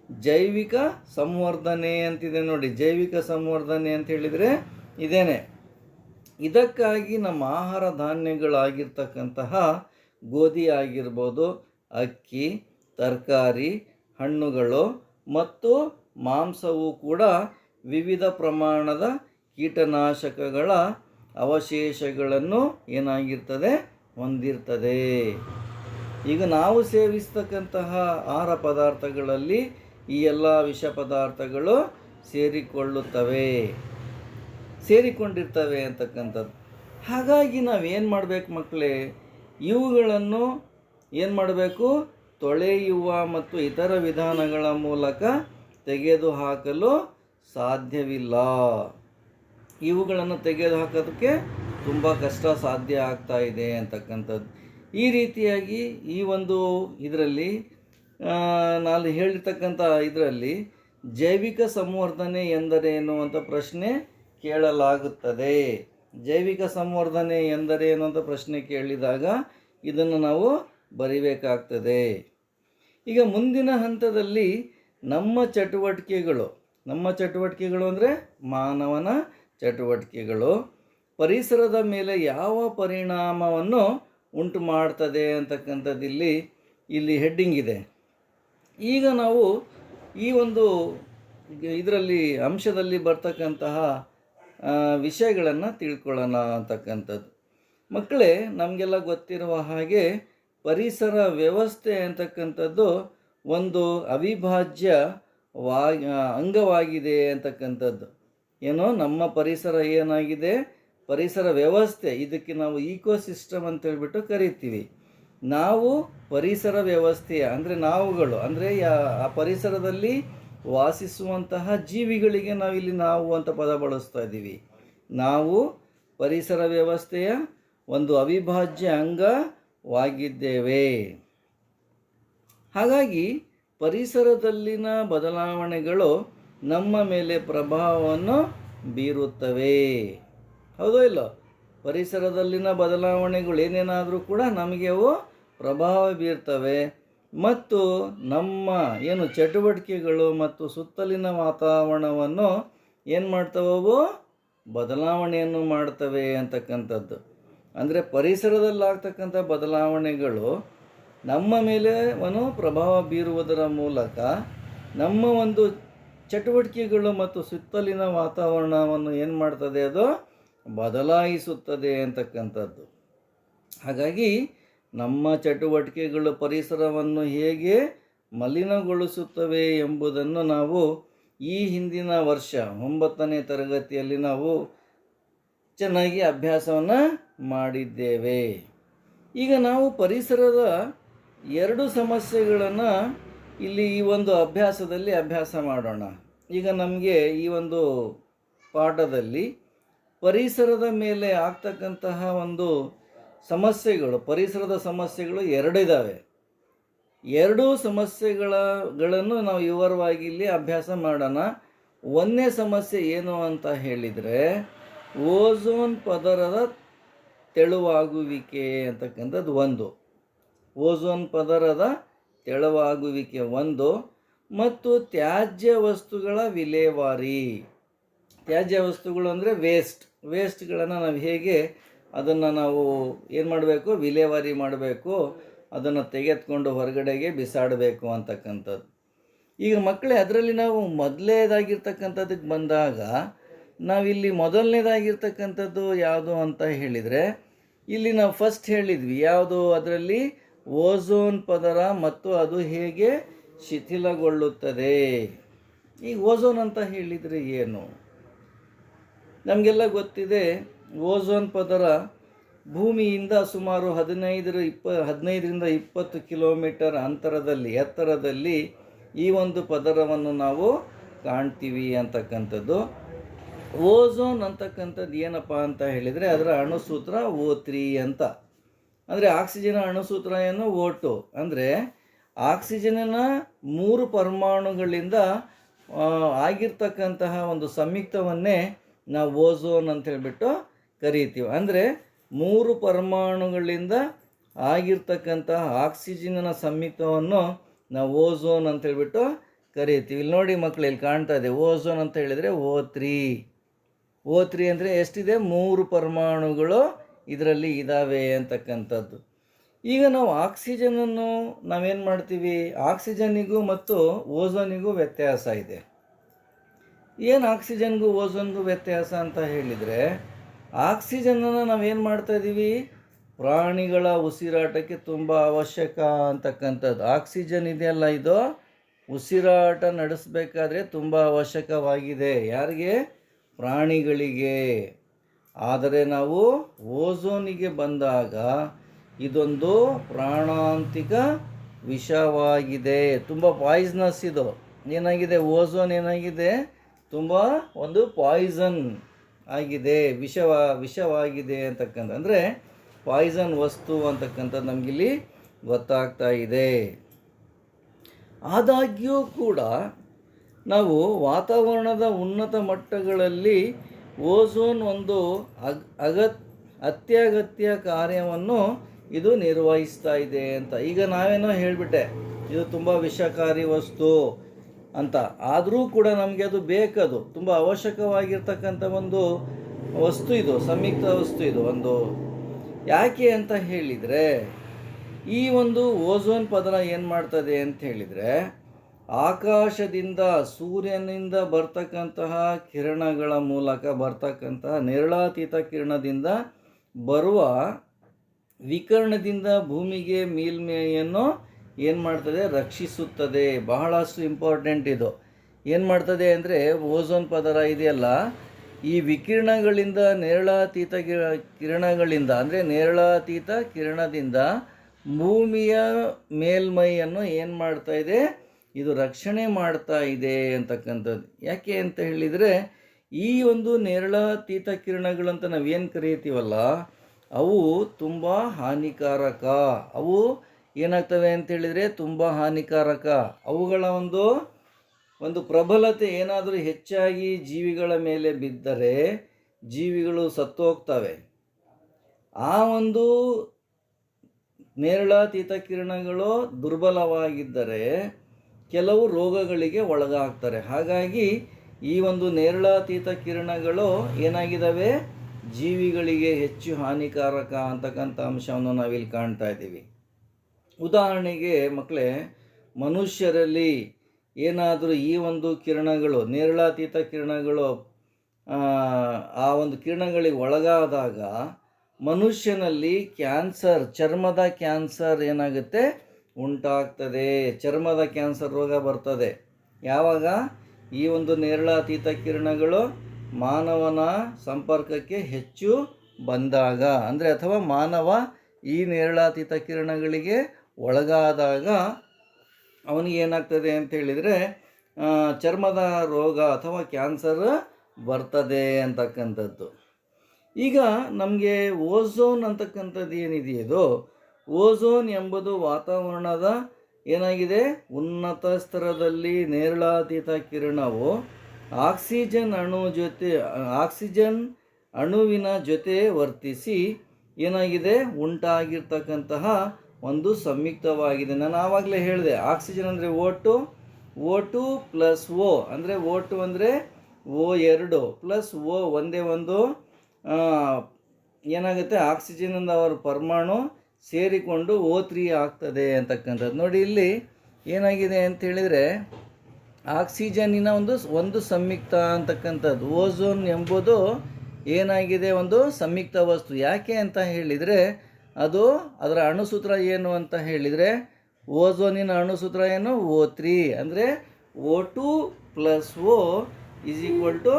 ಜೈವಿಕ ಸಂವರ್ಧನೆ ಅಂತಿದೆ ನೋಡಿ. ಜೈವಿಕ ಸಂವರ್ಧನೆ ಅಂತ ಹೇಳಿದರೆ ಇದೇನೆ. ಇದಕ್ಕಾಗಿ ನಮ್ಮ ಆಹಾರ ಧಾನ್ಯಗಳಾಗಿರ್ತಕ್ಕಂತಹ ಗೋಧಿ ಆಗಿರ್ಬೋದು, ಅಕ್ಕಿ, ತರಕಾರಿ, ಹಣ್ಣುಗಳು ಮತ್ತು ಮಾಂಸವು ಕೂಡ ವಿವಿಧ ಪ್ರಮಾಣದ ಕೀಟನಾಶಕಗಳ ಅವಶೇಷಗಳನ್ನು ಏನಾಗಿರ್ತದೆ, ಹೊಂದಿರ್ತದೆ. ಈಗ ನಾವು ಸೇವಿಸ್ತಕ್ಕಂತಹ ಆಹಾರ ಪದಾರ್ಥಗಳಲ್ಲಿ ಈ ಎಲ್ಲ ವಿಷ ಪದಾರ್ಥಗಳು ಸೇರಿಕೊಂಡಿರ್ತವೆ ಅಂತಕ್ಕಂಥದ್ದು. ಹಾಗಾಗಿ ನಾವೇನು ಮಾಡಬೇಕು ಮಕ್ಕಳೇ, ಇವುಗಳನ್ನು ಏನು ಮಾಡಬೇಕು, ತೊಳೆಯುವ ಮತ್ತು ಇತರ ವಿಧಾನಗಳ ಮೂಲಕ ತೆಗೆದುಹಾಕಲು ಸಾಧ್ಯವಿಲ್ಲ. ಇವುಗಳನ್ನು ತೆಗೆದುಹಾಕೋದಕ್ಕೆ ತುಂಬ ಕಷ್ಟ ಸಾಧ್ಯ ಆಗ್ತಾ ಇದೆ ಅಂತಕ್ಕಂಥದ್ದು. ಈ ರೀತಿಯಾಗಿ ಈ ಒಂದು ಇದರಲ್ಲಿ ನಾನು ಹೇಳಿರ್ತಕ್ಕಂಥ ಇದರಲ್ಲಿ ಜೈವಿಕ ಸಂವರ್ಧನೆ ಎಂದರೇನು ಅಂತ ಪ್ರಶ್ನೆ ಕೇಳಲಾಗುತ್ತದೆ. ಜೈವಿಕ ಸಂವರ್ಧನೆ ಎಂದರೇನು ಅಂತ ಪ್ರಶ್ನೆ ಕೇಳಿದಾಗ ಇದನ್ನು ನಾವು ಬರಿಬೇಕಾಗ್ತದೆ. ಈಗ ಮುಂದಿನ ಹಂತದಲ್ಲಿ ನಮ್ಮ ಚಟುವಟಿಕೆಗಳು ಅಂದರೆ ಮಾನವನ ಚಟುವಟಿಕೆಗಳು ಪರಿಸರದ ಮೇಲೆ ಯಾವ ಪರಿಣಾಮವನ್ನು ಉಂಟು ಮಾಡ್ತದೆ ಅಂತಕ್ಕಂಥದ್ದು ಇಲ್ಲಿ ಹೆಡ್ಡಿಂಗ್ ಇದೆ. ಈಗ ನಾವು ಈ ಒಂದು ಇದರಲ್ಲಿ ಅಂಶದಲ್ಲಿ ಬರ್ತಕ್ಕಂತಹ ವಿಷಯಗಳನ್ನು ತಿಳ್ಕೊಳ್ಳೋಣ ಅಂತಕ್ಕಂಥದ್ದು. ಮಕ್ಕಳೇ, ನಮಗೆಲ್ಲ ಗೊತ್ತಿರುವ ಹಾಗೆ ಪರಿಸರ ವ್ಯವಸ್ಥೆ ಅಂತಕ್ಕಂಥದ್ದು ಒಂದು ಅವಿಭಾಜ್ಯ ಅಂಗವಾಗಿದೆ ಅಂತಕ್ಕಂಥದ್ದು. ಏನೋ ನಮ್ಮ ಪರಿಸರ ಏನಾಗಿದೆ, ಪರಿಸರ ವ್ಯವಸ್ಥೆ, ಇದಕ್ಕೆ ನಾವು ಈಕೋಸಿಸ್ಟಮ್ ಅಂತ ಹೇಳ್ಬಿಟ್ಟು ಕರಿತೀವಿ. ನಾವು ಪರಿಸರ ವ್ಯವಸ್ಥೆಯ ಅಂದರೆ ನಾವುಗಳು ಅಂದರೆ ಆ ಪರಿಸರದಲ್ಲಿ ವಾಸಿಸುವಂತಹ ಜೀವಿಗಳಿಗೆ ನಾವಿಲ್ಲಿ ನಾವು ಅಂತ ಪದ ಬಳಸ್ತಾ ಇದ್ದೀವಿ. ನಾವು ಪರಿಸರ ವ್ಯವಸ್ಥೆಯ ಒಂದು ಅವಿಭಾಜ್ಯ ಅಂಗವಾಗಿದ್ದೇವೆ. ಹಾಗಾಗಿ ಪರಿಸರದಲ್ಲಿನ ಬದಲಾವಣೆಗಳು ನಮ್ಮ ಮೇಲೆ ಪ್ರಭಾವವನ್ನು ಬೀರುತ್ತವೆ. ಹೌದೋ ಇಲ್ಲ? ಪರಿಸರದಲ್ಲಿನ ಬದಲಾವಣೆಗಳು ಏನೇನಾದರೂ ಕೂಡ ನಮಗೆ ಅವು ಪ್ರಭಾವ ಬೀರ್ತವೆ ಮತ್ತು ನಮ್ಮ ಏನು ಚಟುವಟಿಕೆಗಳು ಮತ್ತು ಸುತ್ತಲಿನ ವಾತಾವರಣವನ್ನು ಏನು ಮಾಡ್ತವವು, ಬದಲಾವಣೆಯನ್ನು ಮಾಡ್ತವೆ ಅಂತಕ್ಕಂಥದ್ದು. ಅಂದರೆ ಪರಿಸರದಲ್ಲಾಗ್ತಕ್ಕಂಥ ಬದಲಾವಣೆಗಳು ನಮ್ಮ ಮೇಲೆ ಪ್ರಭಾವ ಬೀರುವುದರ ಮೂಲಕ ನಮ್ಮ ಒಂದು ಚಟುವಟಿಕೆಗಳು ಮತ್ತು ಸುತ್ತಲಿನ ವಾತಾವರಣವನ್ನು ಏನು ಮಾಡ್ತದೆ, ಅದು ಬದಲಾಯಿಸುತ್ತದೆ ಅಂತಕ್ಕಂಥದ್ದು. ಹಾಗಾಗಿ ನಮ್ಮ ಚಟುವಟಿಕೆಗಳು ಪರಿಸರವನ್ನು ಹೇಗೆ ಮಲಿನಗೊಳಿಸುತ್ತವೆ ಎಂಬುದನ್ನು ನಾವು ಈ ಹಿಂದಿನ ವರ್ಷ 9ನೇ ತರಗತಿಯಲ್ಲಿ ನಾವು ಚೆನ್ನಾಗಿ ಅಭ್ಯಾಸವನ್ನು ಮಾಡಿದ್ದೇವೆ. ಈಗ ನಾವು ಪರಿಸರದ ಎರಡು ಸಮಸ್ಯೆಗಳನ್ನು ಇಲ್ಲಿ ಈ ಒಂದು ಅಭ್ಯಾಸದಲ್ಲಿ ಅಭ್ಯಾಸ ಮಾಡೋಣ. ಈಗ ನಮಗೆ ಈ ಒಂದು ಪಾಠದಲ್ಲಿ ಪರಿಸರದ ಮೇಲೆ ಆಗ್ತಕ್ಕಂತಹ ಒಂದು ಸಮಸ್ಯೆಗಳು, ಪರಿಸರದ ಸಮಸ್ಯೆಗಳು ಎರಡಿದ್ದಾವೆ. ಎರಡೂ ಸಮಸ್ಯೆಗಳನ್ನು ನಾವು ವಿವರವಾಗಿ ಇಲ್ಲಿ ಅಭ್ಯಾಸ ಮಾಡೋಣ. ಒಂದನೇ ಸಮಸ್ಯೆ ಏನು ಅಂತ ಹೇಳಿದರೆ ಓಝೋನ್ ಪದರದ ತೆಳುವಾಗುವಿಕೆ ಅಂತಕ್ಕಂಥದ್ದು ಒಂದು. ಓಝೋನ್ ಪದರದ ತೆಳುವಾಗುವಿಕೆ ಒಂದು, ಮತ್ತು ತ್ಯಾಜ್ಯ ವಸ್ತುಗಳ ವಿಲೇವಾರಿ. ತ್ಯಾಜ್ಯ ವಸ್ತುಗಳು ಅಂದರೆ ವೇಸ್ಟ್ಗಳನ್ನು ನಾವು ಹೇಗೆ ಅದನ್ನು ನಾವು ಏನು ಮಾಡಬೇಕು, ವಿಲೇವಾರಿ ಮಾಡಬೇಕು, ಅದನ್ನು ತೆಗೆದುಕೊಂಡು ಹೊರಗಡೆಗೆ ಬಿಸಾಡಬೇಕು ಅಂತಕ್ಕಂಥದ್ದು. ಈಗ ಮಕ್ಕಳೇ, ಅದರಲ್ಲಿ ನಾವು ಮೊದಲನೇದಾಗಿರ್ತಕ್ಕಂಥದ್ದಕ್ಕೆ ಬಂದಾಗ ನಾವಿಲ್ಲಿ ಮೊದಲನೇದಾಗಿರ್ತಕ್ಕಂಥದ್ದು ಯಾವುದು ಅಂತ ಹೇಳಿದರೆ, ಇಲ್ಲಿ ನಾವು ಫಸ್ಟ್ ಹೇಳಿದ್ವಿ ಯಾವುದು, ಅದರಲ್ಲಿ ಓಝೋನ್ ಪದರ ಮತ್ತು ಅದು ಹೇಗೆ ಶಿಥಿಲಗೊಳ್ಳುತ್ತದೆ. ಈ ಓಝೋನ್ ಅಂತ ಹೇಳಿದರೆ ಏನು? ನಮಗೆಲ್ಲ ಗೊತ್ತಿದೆ, ಓಝೋನ್ ಪದರ ಭೂಮಿಯಿಂದ ಸುಮಾರು 15ರಿಂದ 20 ಕಿಲೋಮೀಟರ್ ಎತ್ತರದಲ್ಲಿ ಈ ಒಂದು ಪದರವನ್ನು ನಾವು ಕಾಣ್ತೀವಿ ಅಂತಕ್ಕಂಥದ್ದು. ಓಝೋನ್ ಅಂತಕ್ಕಂಥದ್ದು ಏನಪ್ಪ ಅಂತ ಹೇಳಿದರೆ ಅದರ ಅಣುಸೂತ್ರ O3 ಅಂತ. ಅಂದರೆ ಆಕ್ಸಿಜನ್ ಅಣುಸೂತ್ರ ಏನು, O2. ಅಂದರೆ ಆಕ್ಸಿಜನ್ನ 3 ಪರಮಾಣುಗಳಿಂದ ಆಗಿರ್ತಕ್ಕಂತಹ ಒಂದು ಸಂಯುಕ್ತವನ್ನೇ ನಾವು ಓಝೋನ್ ಅಂತ ಹೇಳ್ಬಿಟ್ಟು ಕರೀತೀವಿ. ಅಂದರೆ 3 ಪರಮಾಣುಗಳಿಂದ ಆಗಿರ್ತಕ್ಕಂತಹ ಆಕ್ಸಿಜನ್ನ ಸಂಯುಕ್ತವನ್ನು ನಾವು ಓಝೋನ್ ಅಂತ ಹೇಳ್ಬಿಟ್ಟು ಕರೀತೀವಿ. ಇಲ್ಲಿ ನೋಡಿ ಮಕ್ಕಳು, ಇಲ್ಲಿ ಕಾಣ್ತಾ ಇದೆ ಓಝೋನ್ ಅಂತ ಹೇಳಿದರೆ O3 ಅಂದರೆ ಎಷ್ಟಿದೆ, 3 ಪರಮಾಣುಗಳು ಇದರಲ್ಲಿ ಇದ್ದಾವೆ ಅಂತಕ್ಕಂಥದ್ದು. ಈಗ ನಾವು ಆಕ್ಸಿಜನನ್ನು ನಾವೇನು ಮಾಡ್ತೀವಿ, ಆಕ್ಸಿಜನ್ನಿಗೂ ಮತ್ತು ಓಝೋನಿಗೂ ವ್ಯತ್ಯಾಸ ಇದೆ. ಏನು ಆಕ್ಸಿಜನ್ಗೂ ಓಝೋನ್ಗೂ ವ್ಯತ್ಯಾಸ ಅಂತ ಹೇಳಿದರೆ, ಆಕ್ಸಿಜನನ್ನು ನಾವೇನು ಮಾಡ್ತಾಯಿದ್ದೀವಿ, ಪ್ರಾಣಿಗಳ ಉಸಿರಾಟಕ್ಕೆ ತುಂಬ ಅವಶ್ಯಕ ಅಂತಕ್ಕಂಥದ್ದು. ಆಕ್ಸಿಜನ್ ಇದೆಯಲ್ಲ, ಇದು ಉಸಿರಾಟ ನಡೆಸಬೇಕಾದ್ರೆ ತುಂಬ ಅವಶ್ಯಕವಾಗಿದೆ. ಯಾರಿಗೆ? ಪ್ರಾಣಿಗಳಿಗೆ. ಆದರೆ ನಾವು ಓಝೋನಿಗೆ ಬಂದಾಗ ಇದೊಂದು ಪ್ರಾಣಾಂತಿಕ ವಿಷವಾಗಿದೆ, ತುಂಬ ಪಾಯ್ಸನಸ್. ಇದು ಏನಾಗಿದೆ, ಓಝೋನ್ ಏನಾಗಿದೆ, ತುಂಬ ಒಂದು ಪಾಯ್ಸನ್ ಆಗಿದೆ, ವಿಷವಾಗಿದೆ ಅಂತಕ್ಕಂಥ, ಅಂದರೆ ಪಾಯ್ಸನ್ ವಸ್ತು ಅಂತಕ್ಕಂಥದ್ದು ನಮಗಿಲ್ಲಿ ಗೊತ್ತಾಗ್ತಾ ಇದೆ. ಆದಾಗ್ಯೂ ಕೂಡ ನಾವು ವಾತಾವರಣದ ಉನ್ನತ ಮಟ್ಟಗಳಲ್ಲಿ ಓಝೋನ್ ಒಂದು ಅತ್ಯಗತ್ಯ ಕಾರ್ಯವನ್ನು ಇದು ನಿರ್ವಹಿಸ್ತಾ ಇದೆ ಅಂತ. ಈಗ ನಾವೇನೋ ಹೇಳಿಬಿಟ್ಟೆ ಇದು ತುಂಬ ವಿಷಕಾರಿ ವಸ್ತು ಅಂತ, ಆದರೂ ಕೂಡ ನಮಗೆ ಅದು ಬೇಕದು, ತುಂಬ ಅವಶ್ಯಕವಾಗಿರ್ತಕ್ಕಂಥ ಒಂದು ವಸ್ತು ಇದು, ಸಂಯುಕ್ತ ವಸ್ತು ಇದು ಒಂದು. ಯಾಕೆ ಅಂತ ಹೇಳಿದರೆ, ಈ ಒಂದು ಓಝೋನ್ ಪದರ ಏನು ಮಾಡ್ತದೆ ಅಂತ ಹೇಳಿದರೆ, ಆಕಾಶದಿಂದ ಸೂರ್ಯನಿಂದ ಬರ್ತಕ್ಕಂತಹ ಕಿರಣಗಳ ಮೂಲಕ ಬರ್ತಕ್ಕಂತಹ ನೇರಳಾತೀತ ಕಿರಣದಿಂದ ಬರುವ ವಿಕಿರಣದಿಂದ ಭೂಮಿಗೆ ಮೇಲ್ಮೈಯನ್ನು ಏನು ಮಾಡ್ತದೆ, ರಕ್ಷಿಸುತ್ತದೆ. ಬಹಳಷ್ಟು ಇಂಪಾರ್ಟೆಂಟ್ ಇದು. ಏನು ಮಾಡ್ತದೆ ಅಂದರೆ, ಓಝೋನ್ ಪದರ ಇದೆಯಲ್ಲ, ಈ ವಿಕಿರಣಗಳಿಂದ ನೇರಳಾತೀತ ಕಿರಣಗಳಿಂದ, ಅಂದರೆ ನೇರಳಾತೀತ ಕಿರಣದಿಂದ ಭೂಮಿಯ ಮೇಲ್ಮೈಯನ್ನು ಏನು ಮಾಡ್ತಾ ಇದೆ, ಇದು ರಕ್ಷಣೆ ಮಾಡ್ತಾ ಇದೆ ಅಂತಕ್ಕಂಥದ್ದು. ಯಾಕೆ ಅಂತ ಹೇಳಿದರೆ, ಈ ಒಂದು ನೇರಳಾತೀತ ಕಿರಣಗಳಂತ ನಾವೇನು ಕರೀತೀವಲ್ಲ, ಅವು ತುಂಬ ಹಾನಿಕಾರಕ. ಅವು ಏನಾಗ್ತವೆ ಅಂತ ಹೇಳಿದರೆ ತುಂಬ ಹಾನಿಕಾರಕ. ಅವುಗಳ ಒಂದು ಪ್ರಬಲತೆ ಏನಾದರೂ ಹೆಚ್ಚಾಗಿ ಜೀವಿಗಳ ಮೇಲೆ ಬಿದ್ದರೆ ಜೀವಿಗಳು ಸತ್ತು ಹೋಗ್ತವೆ. ಆ ಒಂದು ನೇರಳಾತೀತ ಕಿರಣಗಳು ದುರ್ಬಲವಾಗಿದ್ದರೆ ಕೆಲವು ರೋಗಗಳಿಗೆ ಒಳಗಾಗ್ತಾರೆ. ಹಾಗಾಗಿ ಈ ಒಂದು ನೇರಳಾತೀತ ಕಿರಣಗಳು ಏನಾಗಿದ್ದಾವೆ, ಜೀವಿಗಳಿಗೆ ಹೆಚ್ಚು ಹಾನಿಕಾರಕ ಅಂತಕ್ಕಂಥ ಅಂಶವನ್ನು ನಾವಿಲ್ಲಿ ಕಾಣ್ತಾ ಇದ್ದೀವಿ. ಉದಾಹರಣೆಗೆ ಮಕ್ಕಳೇ, ಮನುಷ್ಯರಲ್ಲಿ ಏನಾದರೂ ಈ ಒಂದು ಕಿರಣಗಳು, ನೇರಳಾತೀತ ಕಿರಣಗಳು ಆ ಒಂದು ಕಿರಣಗಳಿಗೆ ಒಳಗಾದಾಗ ಮನುಷ್ಯನಲ್ಲಿ ಕ್ಯಾನ್ಸರ್, ಚರ್ಮದ ಕ್ಯಾನ್ಸರ್ ಏನಾಗುತ್ತೆ, ಉಂಟಾಗ್ತದೆ. ಚರ್ಮದ ಕ್ಯಾನ್ಸರ್ ರೋಗ ಬರ್ತದೆ. ಯಾವಾಗ ಈ ಒಂದು ನೇರಳಾತೀತ ಕಿರಣಗಳು ಮಾನವನ ಸಂಪರ್ಕಕ್ಕೆ ಹೆಚ್ಚು ಬಂದಾಗ, ಅಂದರೆ ಅಥವಾ ಮಾನವ ಈ ನೇರಳಾತೀತ ಕಿರಣಗಳಿಗೆ ಒಳಗಾದಾಗ ಅವನಿಗೆ ಏನಾಗ್ತದೆ ಅಂತ ಹೇಳಿದರೆ ಚರ್ಮದ ರೋಗ ಅಥವಾ ಕ್ಯಾನ್ಸರ್ ಬರ್ತದೆ ಅಂತಕ್ಕಂಥದ್ದು. ಈಗ ನಮಗೆ ಓಝೋನ್ ಅಂತಕ್ಕಂಥದ್ದು ಏನಿದೆಯೋ, ಓಝೋನ್ ಎಂಬುದು ವಾತಾವರಣದ ಏನಾಗಿದೆ, ಉನ್ನತ ಸ್ತರದಲ್ಲಿ ನೇರಳಾತೀತ ಕಿರಣವು ಆಕ್ಸಿಜನ್ ಅಣುವಿನ ಜೊತೆ ವರ್ತಿಸಿ ಏನಾಗಿದೆ, ಉಂಟಾಗಿರ್ತಕ್ಕಂತಹ ಒಂದು ಸಂಯುಕ್ತವಾಗಿದೆ. ನಾನು ಆವಾಗಲೇ ಹೇಳಿದೆ, ಆಕ್ಸಿಜನ್ ಅಂದರೆ O2 ಪ್ಲಸ್ O ಅಂದರೆ O2 ಅಂದರೆ O2 ಪ್ಲಸ್ O ಒಂದೇ ಒಂದು ಏನಾಗುತ್ತೆ, ಆಕ್ಸಿಜನಿಂದ ಅವರ ಪರಮಾಣು ಸೇರಿಕೊಂಡು O3 ಆಗ್ತದೆ ಅಂತಕ್ಕಂಥದ್ದು. ನೋಡಿ ಇಲ್ಲಿ ಏನಾಗಿದೆ ಅಂತ ಹೇಳಿದರೆ, ಆಕ್ಸಿಜನ್ನಿನ ಒಂದು ಸಂಯುಕ್ತ ಅಂತಕ್ಕಂಥದ್ದು. ಓಝೋನ್ ಎಂಬುದು ಏನಾಗಿದೆ, ಒಂದು ಸಂಯುಕ್ತ ವಸ್ತು. ಯಾಕೆ ಅಂತ ಹೇಳಿದರೆ, ಅದರ ಅಣುಸೂತ್ರ ಏನು ಅಂತ ಹೇಳಿದರೆ, ಓಝೋನಿನ ಅಣುಸೂತ್ರ ಏನು, O3 ಅಂದರೆ O2 plus O is equal to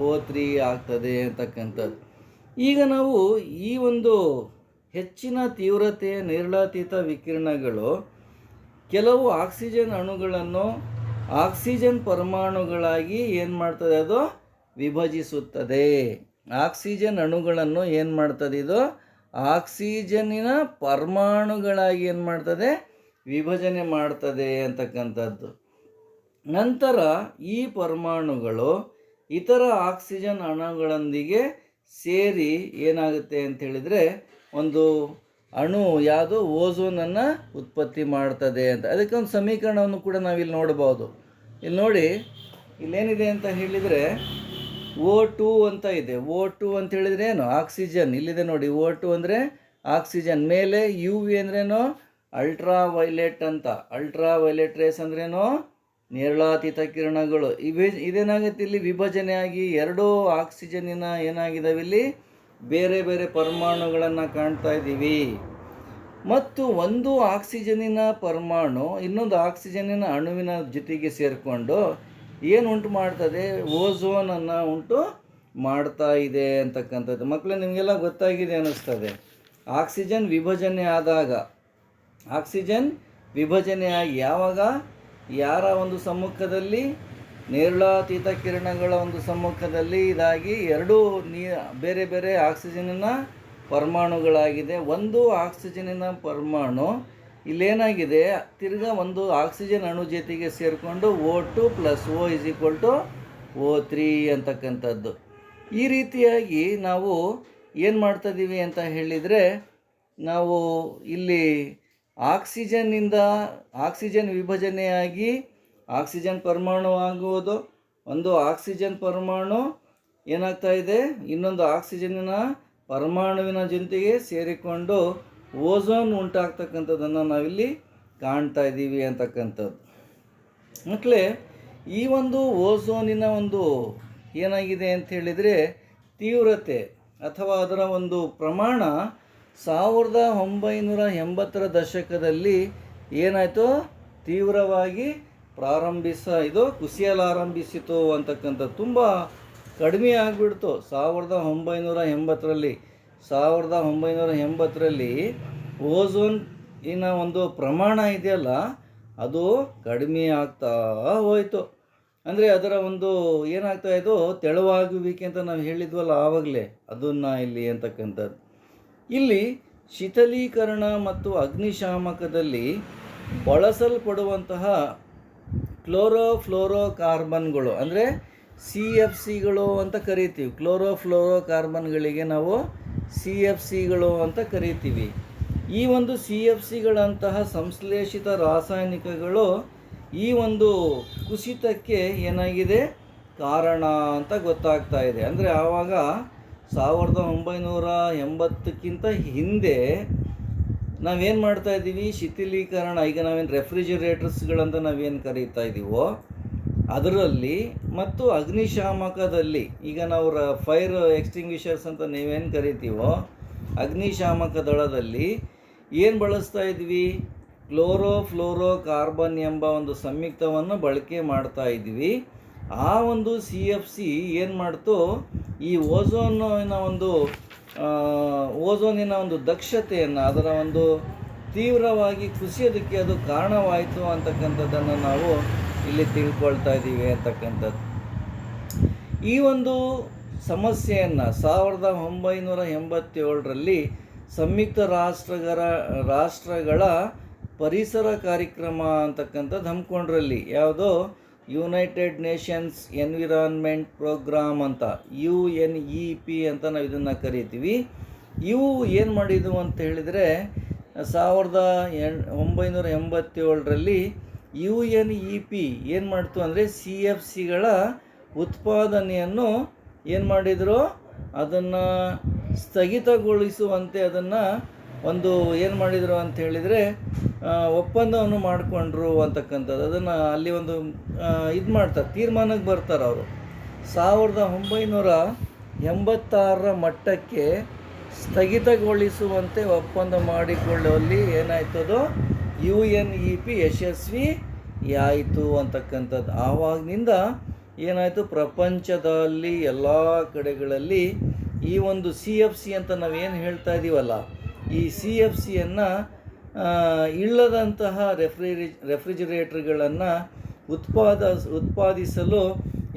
O3 ಆಗ್ತದೆ ಅಂತಕ್ಕಂಥದ್ದು. ಈಗ ನಾವು ಈ ಒಂದು ಹೆಚ್ಚಿನ ತೀವ್ರತೆಯ ನೇರಳಾತೀತ ವಿಕಿರಣಗಳು ಕೆಲವು ಆಕ್ಸಿಜನ್ ಅಣುಗಳನ್ನು ಆಕ್ಸಿಜನ್ ಪರಮಾಣುಗಳಾಗಿ ಏನು ಮಾಡ್ತದೆ, ಅದು ವಿಭಜಿಸುತ್ತದೆ. ಆಕ್ಸಿಜನ್ ಅಣುಗಳನ್ನು ಏನು ಮಾಡ್ತದೆ, ಇದು ಆಕ್ಸಿಜನ್ನಿನ ಪರಮಾಣುಗಳಾಗಿ ಏನು ಮಾಡ್ತದೆ, ವಿಭಜನೆ ಮಾಡ್ತದೆ ಅಂತಕ್ಕಂಥದ್ದು. ನಂತರ ಈ ಪರಮಾಣುಗಳು ಇತರ ಆಕ್ಸಿಜನ್ ಅಣುಗಳೊಂದಿಗೆ ಸೇರಿ ಏನಾಗುತ್ತೆ ಅಂತ ಹೇಳಿದರೆ, ಒಂದು ಅಣು ಯಾವುದು, ಓಝೋನನ್ನು ಉತ್ಪತ್ತಿ ಮಾಡ್ತದೆ ಅಂತ. ಅದಕ್ಕೆ ಒಂದು ಸಮೀಕರಣವನ್ನು ಕೂಡ ನಾವಿಲ್ಲಿ ನೋಡ್ಬೋದು. ಇಲ್ಲಿ ನೋಡಿ, ಇಲ್ಲೇನಿದೆ ಅಂತ ಹೇಳಿದರೆ O2 ಅಂತ ಇದೆ. O2 ಅಂತ ಹೇಳಿದರೆ ಏನು, ಆಕ್ಸಿಜನ್. ಇಲ್ಲಿದೆ ನೋಡಿ, O2 ಅಂದರೆ ಆಕ್ಸಿಜನ್. ಮೇಲೆ UV ಅಂದ್ರೇನು, ಅಲ್ಟ್ರಾ ವೈಲೆಟ್ ಅಂತ. ಅಲ್ಟ್ರಾ ವೈಲೆಟ್ ರೇಸ್ ಅಂದ್ರೇನು, ನೇರಳಾತೀತ ಕಿರಣಗಳು. ಇದೇನಾಗುತ್ತೆ, ಇಲ್ಲಿ ವಿಭಜನೆಯಾಗಿ ಎರಡೂ ಆಕ್ಸಿಜನ್ನಿನ ಏನಾಗಿದ್ದಾವೆ, ಇಲ್ಲಿ ಬೇರೆ ಬೇರೆ ಪರಮಾಣುಗಳನ್ನು ಕಾಣ್ತಾ ಇದ್ದೀವಿ. ಮತ್ತು ಒಂದು ಆಕ್ಸಿಜನ್ನಿನ ಪರಮಾಣು ಇನ್ನೊಂದು ಆಕ್ಸಿಜನ್ನಿನ ಅಣುವಿನ ಜೊತೆಗೆ ಸೇರಿಕೊಂಡು ಏನು ಉಂಟು ಮಾಡ್ತದೆ, ಓಝೋನನ್ನು ಉಂಟು ಮಾಡ್ತಾ ಇದೆ ಅಂತಕ್ಕಂಥದ್ದು. ಮಕ್ಕಳೇ, ನಿಮಗೆಲ್ಲ ಗೊತ್ತಾಗಿದೆ ಅನ್ನಿಸ್ತದೆ. ಆಕ್ಸಿಜನ್ ವಿಭಜನೆಯಾಗಿ ಯಾವಾಗ, ಯಾರ ಒಂದು ಸಮ್ಮುಖದಲ್ಲಿ, ನೇರಳಾತೀತ ಕಿರಣಗಳ ಒಂದು ಸಮ್ಮುಖದಲ್ಲಿ ಇದಾಗಿ ಎರಡೂ ಬೇರೆ ಬೇರೆ ಆಕ್ಸಿಜನ್ನಿನ ಪರಮಾಣುಗಳಾಗಿದೆ. ಒಂದು ಆಕ್ಸಿಜನ್ನಿನ ಪರಮಾಣು ಇಲ್ಲೇನಾಗಿದೆ, ತಿರ್ಗಾ ಒಂದು ಆಕ್ಸಿಜನ್ ಅಣು ಜೊತೆಗೆ ಸೇರಿಕೊಂಡು O2 plus O is equal to O3 ಅಂತಕ್ಕಂಥದ್ದು. ಈ ರೀತಿಯಾಗಿ ನಾವು ಏನು ಮಾಡ್ತಾಯಿದ್ದೀವಿ ಅಂತ ಹೇಳಿದರೆ, ನಾವು ಇಲ್ಲಿ ಆಕ್ಸಿಜನ್ ವಿಭಜನೆಯಾಗಿ ಆಕ್ಸಿಜನ್ ಪರಮಾಣು ಆಗುವುದು. ಒಂದು ಆಕ್ಸಿಜನ್ ಪರಮಾಣು ಏನಾಗ್ತಾ ಇದೆ, ಇನ್ನೊಂದು ಆಕ್ಸಿಜನ್ನಿನ ಪರಮಾಣುವಿನ ಜೊತೆಗೆ ಸೇರಿಕೊಂಡು ಓಝೋನ್ ಉಂಟಾಗ್ತಕ್ಕಂಥದ್ದನ್ನು ನಾವಿಲ್ಲಿ ಕಾಣ್ತಾ ಇದ್ದೀವಿ ಅಂತಕ್ಕಂಥದ್ದು. ಮಕ್ಕಳೇ, ಈ ಒಂದು ಓಝೋನಿನ ಒಂದು ಏನಾಗಿದೆ ಅಂತ ಹೇಳಿದರೆ, ತೀವ್ರತೆ ಅಥವಾ ಅದರ ಒಂದು ಪ್ರಮಾಣ 1980ರ ದಶಕದಲ್ಲಿ ಏನಾಯಿತು, ತೀವ್ರವಾಗಿ ಇದು ಕುಸಿಯಲಾರಂಭಿಸಿತು ಅಂತಕ್ಕಂಥದ್ದು. ತುಂಬ ಕಡಿಮೆ ಆಗಿಬಿಡ್ತು 1980ರಲ್ಲಿ ಓಝೋನಿನ ಒಂದು ಪ್ರಮಾಣ ಇದೆಯಲ್ಲ, ಅದು ಕಡಿಮೆ ಆಗ್ತಾ ಹೋಯಿತು. ಅಂದರೆ ಅದರ ಒಂದು ಏನಾಗ್ತಾ ಇದು, ತೆಳುವಾಗುವಿಕೆ ಅಂತ ನಾವು ಹೇಳಿದ್ವಲ್ಲ ಆವಾಗಲೇ, ಅದನ್ನು ಇಲ್ಲಿ ಅಂತಕ್ಕಂಥದ್ದು. ಇಲ್ಲಿ ಶೀತಲೀಕರಣ ಮತ್ತು ಅಗ್ನಿಶಾಮಕದಲ್ಲಿ ಬಳಸಲ್ಪಡುವಂತಹ ಕ್ಲೋರೋಫ್ಲೋರೋಕಾರ್ಬನ್ಗಳು ಅಂದರೆ CFCಗಳು ಅಂತ ಕರಿತೀವಿ. ಕ್ಲೋರೋಫ್ಲೋರೋಕಾರ್ಬನ್ಗಳಿಗೆ ನಾವು CFCಗಳು ಅಂತ ಕರಿತೀವಿ. ಈ ಒಂದು CFCಗಳಂತಹ ಸಂಶ್ಲೇಷಿತ ರಾಸಾಯನಿಕಗಳು ಈ ಒಂದು ಕುಸಿತಕ್ಕೆ ಏನಾಗಿದೆ ಕಾರಣ ಅಂತ ಗೊತ್ತಾಗ್ತಾ ಇದೆ. ಅಂದರೆ ಆವಾಗ 1980ಕ್ಕಿಂತ ಹಿಂದೆ ನಾವೇನು ಮಾಡ್ತಾ ಇದ್ದೀವಿ, ಶಿಥಿಲೀಕರಣ, ಈಗ ನಾವೇನು ರೆಫ್ರಿಜಿರೇಟರ್ಸ್ಗಳಂತ ನಾವೇನು ಕರೀತಾ ಇದ್ದೀವೋ ಅದರಲ್ಲಿ ಮತ್ತು ಅಗ್ನಿಶಾಮಕದಲ್ಲಿ, ಈಗ ನಾವು ಫೈರ್ ಎಕ್ಸ್ಟಿಂಗ್ವಿಷರ್ಸ್ ಅಂತ ನೀವೇನು ಕರಿತೀವೋ ಅಗ್ನಿಶಾಮಕ ದಳದಲ್ಲಿ ಏನು ಬಳಸ್ತಾ ಇದ್ವಿ, ಕ್ಲೋರೋಫ್ಲೋರೋಕಾರ್ಬನ್ ಎಂಬ ಒಂದು ಸಂಯುಕ್ತವನ್ನು ಬಳಕೆ ಮಾಡ್ತಾ ಇದ್ವಿ. ಆ ಒಂದು CFC ಏನು ಮಾಡ್ತು, ಈ ಓಝೋನಿನ ಒಂದು ದಕ್ಷತೆಯನ್ನು, ಅದರ ಒಂದು ತೀವ್ರವಾಗಿ ಕುಸಿಯೋದಕ್ಕೆ ಅದು ಕಾರಣವಾಯಿತು ಅಂತಕ್ಕಂಥದ್ದನ್ನು ನಾವು ಇಲ್ಲಿ ತಿಳ್ಕೊಳ್ತಾ ಇದ್ದೀವಿ ಅಂತಕ್ಕಂಥದ್ದು. ಈ ಒಂದು ಸಮಸ್ಯೆಯನ್ನು 1987ರಲ್ಲಿ ಸಂಯುಕ್ತ ರಾಷ್ಟ್ರಗಳ ಪರಿಸರ ಕಾರ್ಯಕ್ರಮ ಅಂತಕ್ಕಂಥದ್ದು ಹಮ್ಮಿಕೊಂಡ್ರಲ್ಲಿ, ಯಾವುದೋ ಯುನೈಟೆಡ್ ನೇಷನ್ಸ್ ಎನ್ವಿರಾನ್ಮೆಂಟ್ ಪ್ರೋಗ್ರಾಮ್ ಅಂತ, UNEP ಅಂತ ನಾವು ಇದನ್ನು ಕರಿತೀವಿ. ಇವು ಏನು ಮಾಡಿದ್ವು ಅಂತ ಹೇಳಿದರೆ 1987ರಲ್ಲಿ UNEP ಏನು ಮಾಡ್ತು ಅಂದರೆ CFCಗಳ ಉತ್ಪಾದನೆಯನ್ನು ಏನು ಮಾಡಿದರು, ಅದನ್ನು ಸ್ಥಗಿತಗೊಳಿಸುವಂತೆ ಅದನ್ನು ಒಂದು ಏನು ಮಾಡಿದರು ಅಂತ ಹೇಳಿದರೆ ಒಪ್ಪಂದವನ್ನು ಮಾಡಿಕೊಂಡ್ರು ಅಂತಕ್ಕಂಥದ್ದು. ಅದನ್ನು ಅಲ್ಲಿ ಒಂದು ಇದು ಮಾಡ್ತಾರೆ, ತೀರ್ಮಾನಕ್ಕೆ ಬರ್ತಾರೆ ಅವರು. 1986ರ ಮಟ್ಟಕ್ಕೆ ಸ್ಥಗಿತಗೊಳಿಸುವಂತೆ ಒಪ್ಪಂದ ಮಾಡಿಕೊಳ್ಳುವಲ್ಲಿ ಏನಾಯ್ತದೋ UNEP ಯಶಸ್ವಿ ಆಯಿತು ಅಂತಕ್ಕಂಥದ್ದು. ಆವಾಗಿನಿಂದ ಏನಾಯಿತು, ಪ್ರಪಂಚದಲ್ಲಿ ಎಲ್ಲ ಕಡೆಗಳಲ್ಲಿ ಈ ಒಂದು CFC ಅಂತ ನಾವೇನು ಹೇಳ್ತಾ ಇದ್ದೀವಲ್ಲ, ಈ CFCಯನ್ನು ಇಲ್ಲದಂತಹ ರೆಫ್ರಿಜಿರೇಟರ್ಗಳನ್ನು ಉತ್ಪಾದಿಸಲು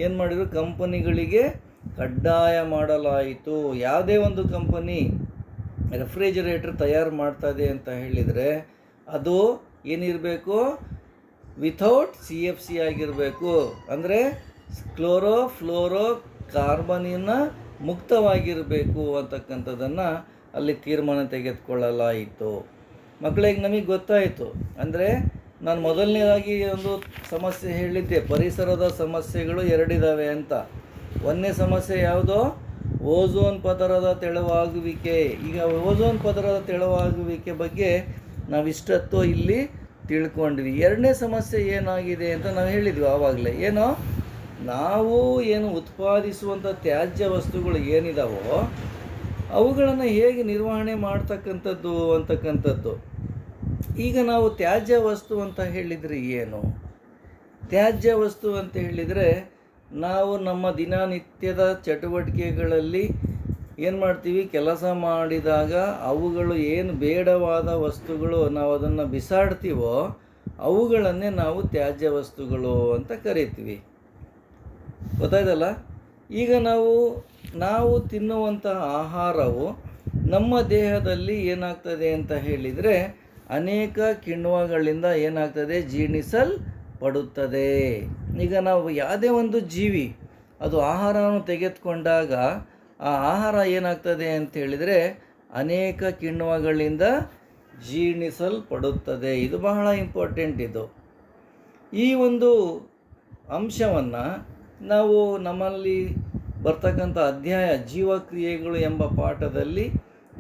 ಏನು ಮಾಡಿದರು, ಕಂಪನಿಗಳಿಗೆ ಕಡ್ಡಾಯ ಮಾಡಲಾಯಿತು. ಯಾವುದೇ ಒಂದು ಕಂಪನಿ ರೆಫ್ರಿಜಿರೇಟರ್ ತಯಾರು ಮಾಡ್ತಾಯಿದೆ ಅಂತ ಹೇಳಿದರೆ ಅದು ಏನಿರಬೇಕು, ವಿಥೌಟ್ CFC ಆಗಿರಬೇಕು, ಅಂದರೆ ಕ್ಲೋರೋ ಕಾರ್ಬನಿನ ಮುಕ್ತವಾಗಿರಬೇಕು ಅಂತಕ್ಕಂಥದ್ದನ್ನು ಅಲ್ಲಿ ತೀರ್ಮಾನ ತೆಗೆದುಕೊಳ್ಳಲಾಯಿತು. ಮಕ್ಕಳಿಗೆ ನಮಗೆ ಗೊತ್ತಾಯಿತು. ಅಂದರೆ ನಾನು ಮೊದಲನೇದಾಗಿ ಒಂದು ಸಮಸ್ಯೆ ಹೇಳಿದ್ದೆ, ಪರಿಸರದ ಸಮಸ್ಯೆಗಳು ಎರಡಿದ್ದಾವೆ ಅಂತ. ಒಂದನೇ ಸಮಸ್ಯೆ ಯಾವುದೋ, ಓಝೋನ್ ಪದರದ ತೆಳುವಾಗುವಿಕೆ. ಈಗ ಓಝೋನ್ ಪದರದ ತೆಳುವಾಗುವಿಕೆ ಬಗ್ಗೆ ನಾವಿಷ್ಟೊತ್ತು ಇಲ್ಲಿ ತಿಳ್ಕೊಂಡ್ವಿ. ಎರಡನೇ ಸಮಸ್ಯೆ ಏನಾಗಿದೆ ಅಂತ ನಾವು ಹೇಳಿದ್ವಿ ಆವಾಗಲೇ, ಏನೋ ನಾವು ಉತ್ಪಾದಿಸುವಂಥ ತ್ಯಾಜ್ಯ ವಸ್ತುಗಳು ಏನಿದಾವೋ ಅವುಗಳನ್ನು ಹೇಗೆ ನಿರ್ವಹಣೆ ಮಾಡ್ತಕ್ಕಂಥದ್ದು ಅಂತಕ್ಕಂಥದ್ದು. ಈಗ ನಾವು ತ್ಯಾಜ್ಯ ವಸ್ತು ಅಂತ ಹೇಳಿದರೆ ಏನು? ತ್ಯಾಜ್ಯ ವಸ್ತು ಅಂತ ಹೇಳಿದರೆ ನಾವು ನಮ್ಮ ದಿನನಿತ್ಯದ ಚಟುವಟಿಕೆಗಳಲ್ಲಿ ಏನು ಮಾಡ್ತೀವಿ, ಕೆಲಸ ಮಾಡಿದಾಗ ಅವುಗಳು ಏನು ಬೇಡವಾದ ವಸ್ತುಗಳು ನಾವು ಅದನ್ನು ಬಿಸಾಡ್ತೀವೋ ಅವುಗಳನ್ನೇ ನಾವು ತ್ಯಾಜ್ಯ ವಸ್ತುಗಳು ಅಂತ ಕರಿತೀವಿ. ಗೊತ್ತಾಯ್ತಲ್ಲ? ಈಗ ನಾವು ತಿನ್ನುವಂತಹ ಆಹಾರವು ನಮ್ಮ ದೇಹದಲ್ಲಿ ಏನಾಗ್ತದೆ ಅಂತ ಹೇಳಿದರೆ ಅನೇಕ ಕಿಣ್ವಗಳಿಂದ ಏನಾಗ್ತದೆ, ಜೀರ್ಣಿಸಲ್ಪಡುತ್ತದೆ. ಈಗ ನಾವು ಯಾವುದೇ ಒಂದು ಜೀವಿ ಅದು ಆಹಾರವನ್ನು ತೆಗೆದುಕೊಂಡಾಗ ಆ ಆಹಾರ ಏನಾಗ್ತದೆ ಅಂತ ಹೇಳಿದರೆ ಅನೇಕ ಕಿಣ್ವಗಳಿಂದ ಜೀರ್ಣಿಸಲ್ಪಡುತ್ತದೆ. ಇದು ಬಹಳ ಇಂಪಾರ್ಟೆಂಟ್. ಇದು ಈ ಒಂದು ಅಂಶವನ್ನು ನಾವು ನಮ್ಮಲ್ಲಿ ಬರ್ತಕ್ಕಂಥ ಅಧ್ಯಾಯ ಜೀವಕ್ರಿಯೆಗಳು ಎಂಬ ಪಾಠದಲ್ಲಿ